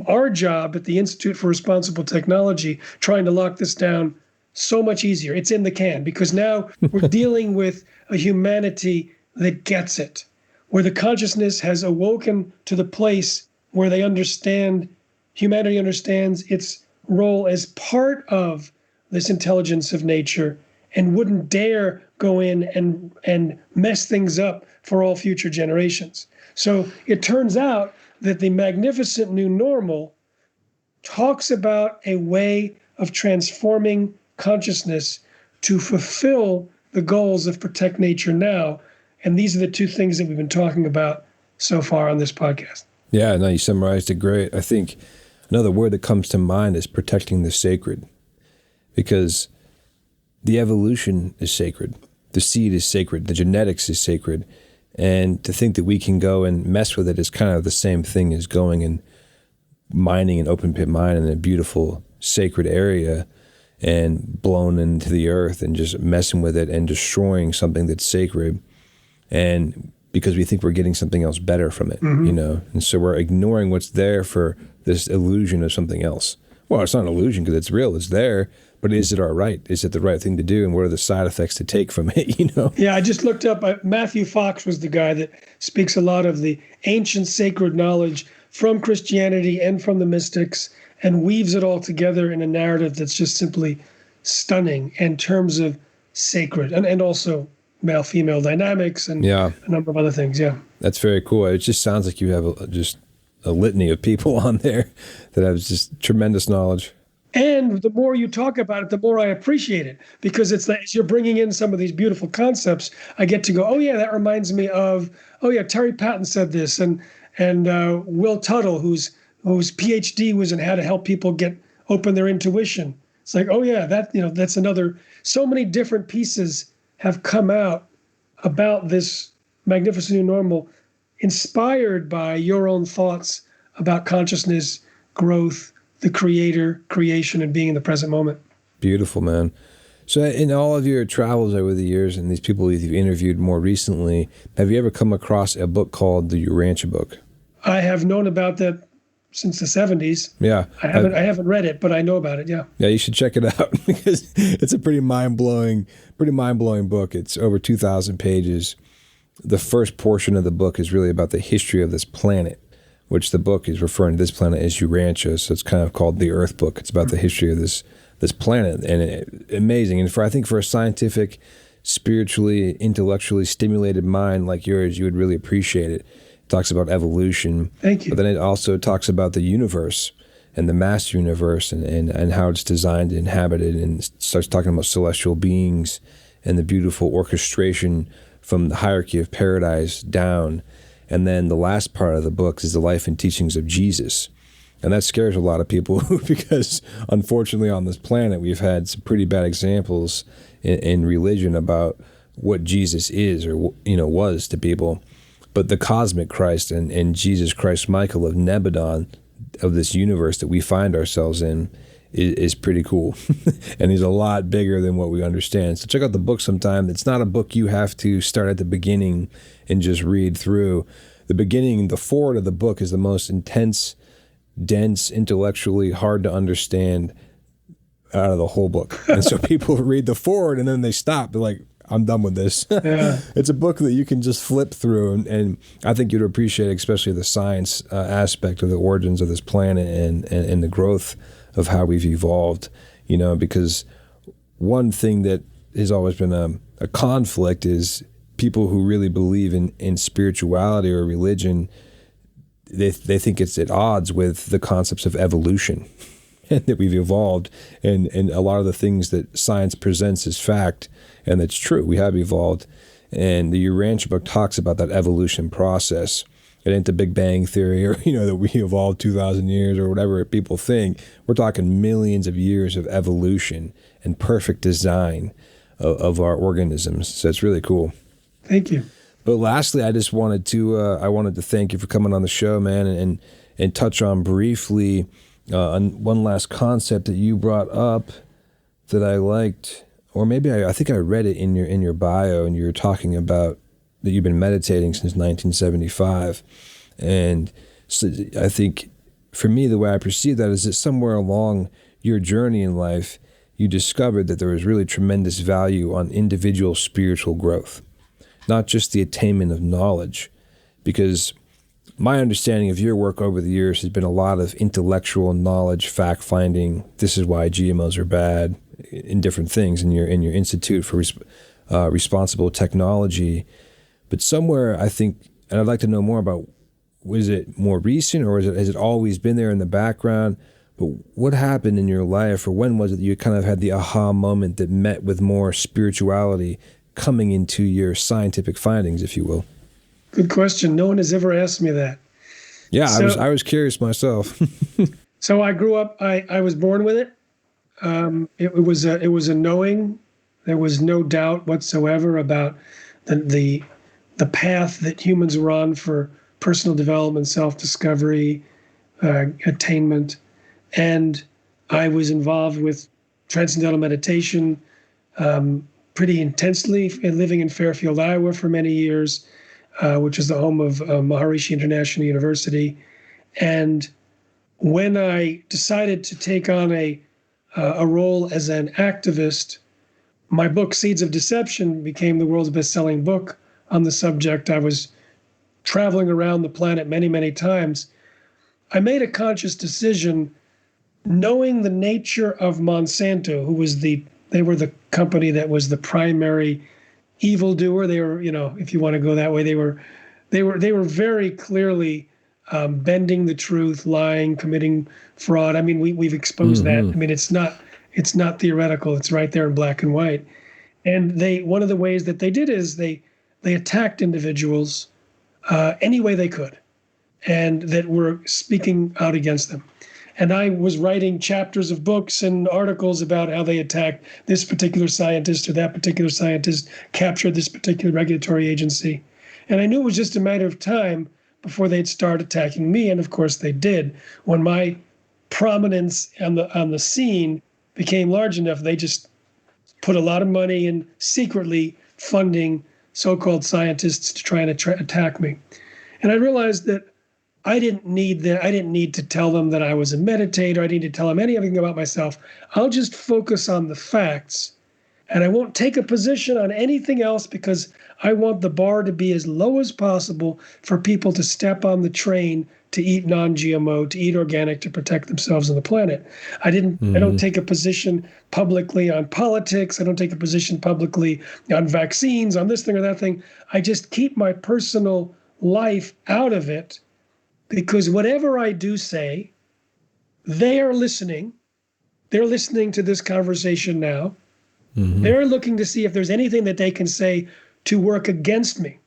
our job at the Institute for Responsible Technology, trying to lock this down, so much easier. It's in the can, because now we're dealing with a humanity that gets it, where the consciousness has awoken to the place where humanity understands its role as part of this intelligence of nature, and wouldn't dare go in and mess things up for all future generations. So it turns out that the magnificent new normal talks about a way of transforming consciousness to fulfill the goals of Protect Nature Now. And these are the two things that we've been talking about so far on this podcast. Yeah, no, you summarized it great. I think another word that comes to mind is protecting the sacred, because the evolution is sacred. The seed is sacred. The genetics is sacred. And to think that we can go and mess with it is kind of the same thing as going and mining an open pit mine in a beautiful sacred area and blown into the earth and just messing with it and destroying something that's sacred. And because we think we're getting something else better from it, And so we're ignoring what's there for this illusion of something else. Well, it's not an illusion because it's real. It's there. But is it our right? Is it the right thing to do? And what are the side effects to take from it, Yeah, I just looked up. Matthew Fox was the guy that speaks a lot of the ancient sacred knowledge from Christianity and from the mystics, and weaves it all together in a narrative that's just simply stunning in terms of sacred and also male-female dynamics and Yeah. a number of other things. Yeah. That's very cool. It just sounds like you have just a litany of people on there that have just tremendous knowledge. And the more you talk about it, the more I appreciate it, because it's like, as you're bringing in some of these beautiful concepts, I get to go, oh yeah, that reminds me of, oh yeah, Terry Patton said this, and Will Tuttle, whose PhD was in how to help people open their intuition. It's like, oh yeah, that's another. So many different pieces have come out about this magnificent new normal, inspired by your own thoughts about consciousness, growth, the creator, creation, and being in the present moment. Beautiful, man. So in all of your travels over the years and these people you've interviewed more recently, have you ever come across a book called the Urantia book? I have known about that since the 70s. Yeah. I haven't read it, but I know about it, yeah. Yeah, you should check it out because it's a pretty mind-blowing book. It's over 2,000 pages. The first portion of the book is really about the history of this planet, which the book is referring to this planet as Urantia, so it's kind of called the Earth book. It's about the history of this planet, and amazing. And I think for a scientific, spiritually, intellectually stimulated mind like yours, you would really appreciate it. It talks about evolution. Thank you. But then it also talks about the universe and the master universe and how it's designed and inhabited, and starts talking about celestial beings and the beautiful orchestration from the hierarchy of paradise down. And then the last part of the book is the life and teachings of Jesus. And that scares a lot of people because, unfortunately, on this planet, we've had some pretty bad examples in religion about what Jesus is or was to people. But the cosmic Christ and Jesus Christ Michael of Amadon, of this universe that we find ourselves in, is pretty cool. And he's a lot bigger than what we understand. So check out the book sometime. It's not a book you have to start at the beginning and just read through. The beginning, the forward of the book is the most intense, dense, intellectually hard to understand out of the whole book. And so people read the forward and then they stop. They're like, I'm done with this. Yeah. It's a book that you can just flip through, and I think you'd appreciate especially the science aspect of the origins of this planet and the growth of how we've evolved, because one thing that has always been a conflict is people who really believe in spirituality or religion, they think it's at odds with the concepts of evolution and that we've evolved, and a lot of the things that science presents as fact, and that's true. We have evolved, and the Urantia book talks about that evolution process. It ain't the Big Bang Theory or, that we evolved 2,000 years or whatever people think. We're talking millions of years of evolution and perfect design of our organisms. So it's really cool. Thank you. But lastly, I just wanted to thank you for coming on the show, man, and touch on briefly on one last concept that you brought up that I liked, or maybe I think I read it in your bio, and you were talking about that you've been meditating since 1975. And so I think for me, the way I perceive that is that somewhere along your journey in life, you discovered that there was really tremendous value on individual spiritual growth, not just the attainment of knowledge. Because my understanding of your work over the years has been a lot of intellectual knowledge, fact-finding. This is why GMOs are bad, in different things in your Institute for Responsible Technology. But somewhere, I think, and I'd like to know more about, was it more recent, or has it always been there in the background? But what happened in your life, or when was it that you kind of had the aha moment that met with more spirituality coming into your scientific findings, if you will? Good question. No one has ever asked me that. Yeah, I was curious myself. So I grew up, I was born with it. It was a knowing. There was no doubt whatsoever about the path that humans were on for personal development, self-discovery, attainment. And I was involved with transcendental meditation pretty intensely, living in Fairfield, Iowa for many years, which is the home of Maharishi International University. And when I decided to take on a role as an activist, my book, Seeds of Deception, became the world's best-selling book on the subject. I was traveling around the planet many, many times. I made a conscious decision, knowing the nature of Monsanto, they were the company that was the primary evildoer. They were, if you want to go that way, they were very clearly bending the truth, lying, committing fraud. I mean, we've exposed that. I mean, it's not theoretical. It's right there in black and white. And one of the ways that they did is they attacked individuals any way they could, and that were speaking out against them. And I was writing chapters of books and articles about how they attacked this particular scientist or that particular scientist, captured this particular regulatory agency. And I knew it was just a matter of time before they'd start attacking me. And of course they did. When my prominence on the scene became large enough, they just put a lot of money in secretly funding so-called scientists to try and attack me. And I realized that I didn't need to tell them that I was a meditator. I didn't need to tell them anything about myself. I'll just focus on the facts, and I won't take a position on anything else, because I want the bar to be as low as possible for people to step on the train to eat non-GMO, to eat organic, to protect themselves and the planet. I don't take a position publicly on politics. I don't take a position publicly on vaccines, on this thing or that thing. I just keep my personal life out of it, because whatever I do say, they are listening. They're listening to this conversation now. They're looking to see if there's anything that they can say to work against me.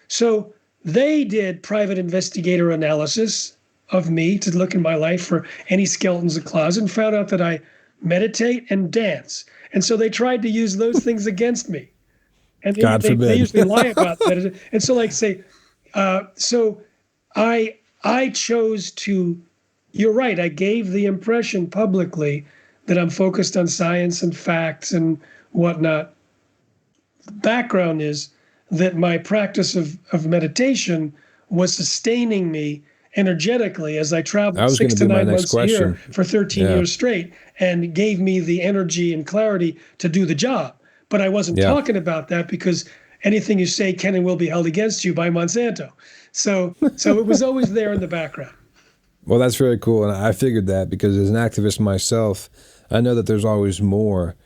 So they did private investigator analysis of me to look in my life for any skeletons in the closet, and found out that I meditate and dance. And so they tried to use those things against me. And they usually lie about that. And so, like, say, so I chose to, you're right, I gave the impression publicly that I'm focused on science and facts and whatnot. Background is that my practice of meditation was sustaining me energetically as I traveled 6 to 9 months a year for 13 years straight, and gave me the energy and clarity to do the job. But I wasn't talking about that, because anything you say can and will be held against you by Monsanto. So it was always there in the background. Well, that's very cool. And I figured that, because as an activist myself, I know that there's always more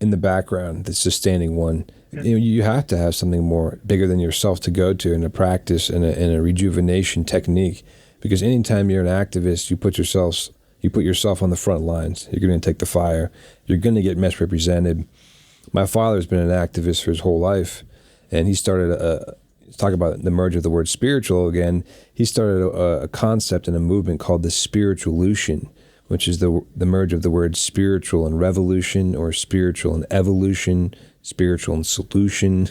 in the background that's sustaining one. You have to have something more bigger than yourself to go to, in a practice and a rejuvenation technique. Because anytime you're an activist, you put yourself on the front lines. You're going to take the fire. You're going to get misrepresented. My father's been an activist for his whole life, and he started talk about the merge of the word spiritual again. He started a concept and a movement called the spiritualution, which is the merge of the word spiritual and revolution, or spiritual and evolution, spiritual and solution,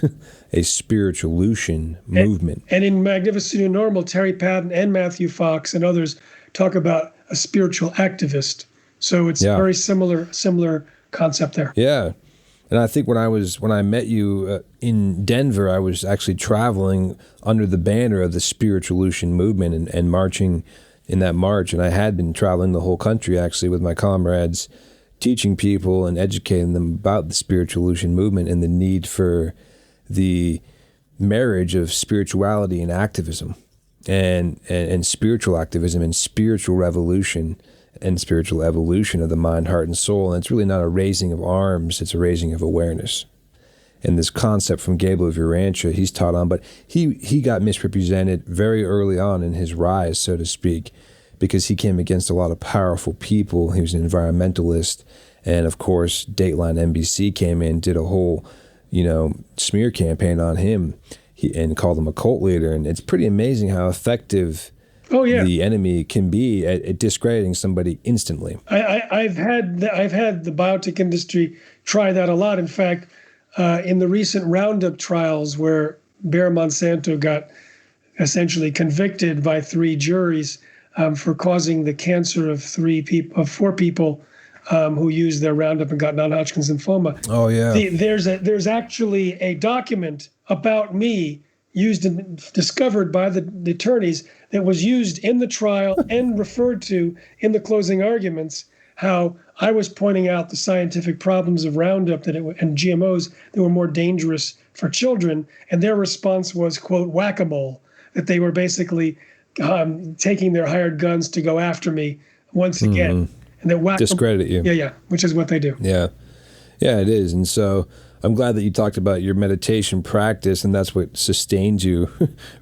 a spiritualution movement. And in Magnificent New Normal, Terry Patton and Matthew Fox and others talk about a spiritual activist. So it's very similar concept there. Yeah. And I think when I met you in Denver, I was actually traveling under the banner of the Spiritualution movement and marching in that march. And I had been traveling the whole country, actually, with my comrades, teaching people and educating them about the Spiritualution movement and the need for the marriage of spirituality and activism, and spiritual activism and spiritual revolution and spiritual evolution of the mind, heart, and soul. And it's really not a raising of arms, it's a raising of awareness. And this concept from Gabriel Virantia, he's taught on, but he got misrepresented very early on in his rise, so to speak, because he came against a lot of powerful people. He was an environmentalist. And of course, Dateline NBC came in, did a whole, smear campaign on him and called him a cult leader. And it's pretty amazing how effective the enemy can be at discrediting somebody instantly. I've had the biotech industry try that a lot. In fact, in the recent Roundup trials, where Bayer Monsanto got essentially convicted by 3 juries for causing the cancer of 4 people who used their Roundup and got non-Hodgkin's lymphoma. Oh yeah. There's actually a document about me used and discovered by the attorneys that was used in the trial and referred to in the closing arguments, how I was pointing out the scientific problems of Roundup and GMOs that were more dangerous for children. And their response was, quote, whack-a-mole, that they were basically taking their hired guns to go after me once again. And that discredit you. Yeah, which is what they do. Yeah, it is. And so I'm glad that you talked about your meditation practice, and that's what sustains you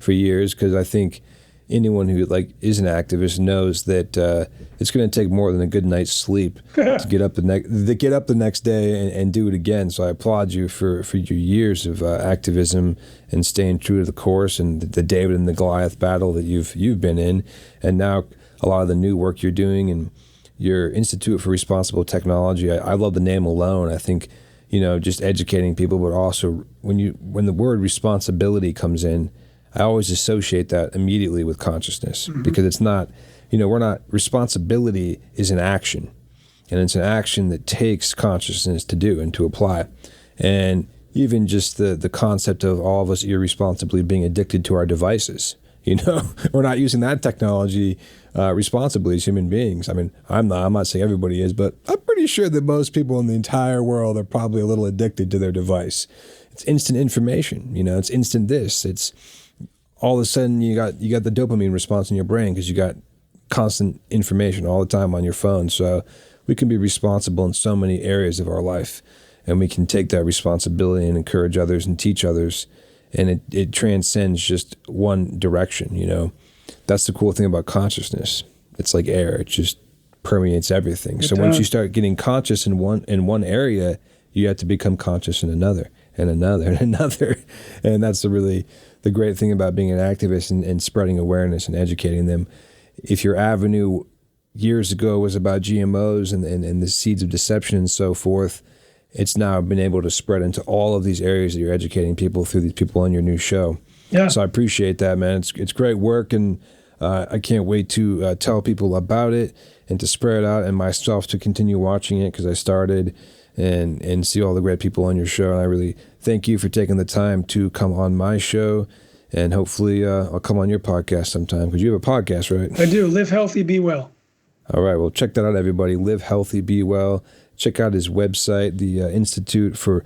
for years, because I think anyone who is an activist knows that it's going to take more than a good night's sleep to get up the next day and do it again. So I applaud you for your years of activism and staying true to the course, and the David and the Goliath battle that you've been in, and now a lot of the new work you're doing and your Institute for Responsible Technology. I love the name alone. I think, just educating people, but also when the word responsibility comes in, I always associate that immediately with consciousness, because it's not, responsibility is an action, and it's an action that takes consciousness to do and to apply. And even just the concept of all of us irresponsibly being addicted to our devices, we're not using that technology responsibly as human beings. I mean, I'm not saying everybody is, but I'm pretty sure that most people in the entire world are probably a little addicted to their device. It's instant information, it's instant this, it's all of a sudden you got the dopamine response in your brain because you got constant information all the time on your phone. So we can be responsible in so many areas of our life, and we can take that responsibility and encourage others and teach others, and it transcends just one direction. That's the cool thing about consciousness. It's like air. It just permeates everything. So once you start getting conscious in one area, you have to become conscious in another and another and another. And that's the great thing about being an activist and spreading awareness and educating them. If your avenue years ago was about GMOs and the seeds of deception and so forth, it's now been able to spread into all of these areas that you're educating people through these people on your new show. Yeah. So I appreciate that, man. It's great work, and I can't wait to tell people about it and to spread it out, and myself to continue watching it, because I started and see all the great people on your show. And I really thank you for taking the time to come on my show, and hopefully I'll come on your podcast sometime, because you have a podcast, right? I do. Live Healthy, Be Well. All right. Well, check that out, everybody. Live Healthy, Be Well. Check out his website, the Institute for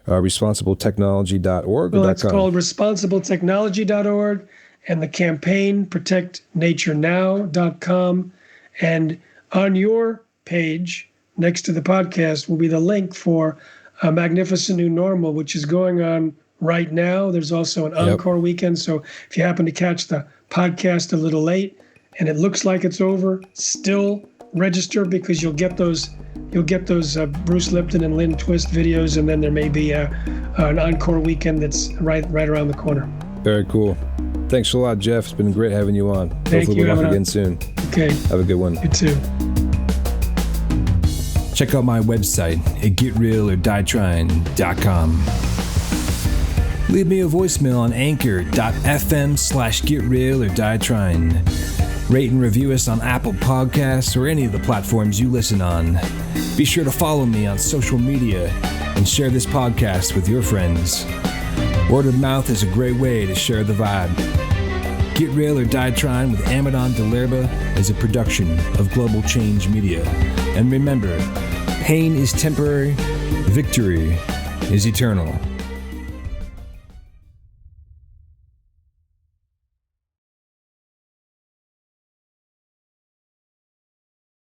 ResponsibleTechnology.org. Well, it's called ResponsibleTechnology.org, and the campaign ProtectNatureNow.com. And on your page, next to the podcast, will be the link for A Magnificent New Normal, which is going on right now. There's also an encore weekend. So if you happen to catch the podcast a little late and it looks like it's over, still register, because you'll get those Bruce Lipton and Lynn Twist videos, and then there may be an encore weekend that's right around the corner. Very cool. Thanks a lot, Jeff. It's been great having you on. Hopefully we'll talk again soon. Okay. Have a good one. You too. Check out my website at getrealordieTrying.com. Leave me a voicemail on anchor.fm/getrealordieTrying. Rate and review us on Apple Podcasts or any of the platforms you listen on. Be sure to follow me on social media and share this podcast with your friends. Word of mouth is a great way to share the vibe. Get Real or Die Trying with Amadon DellErba is a production of Global Change Media. And remember, pain is temporary, victory is eternal.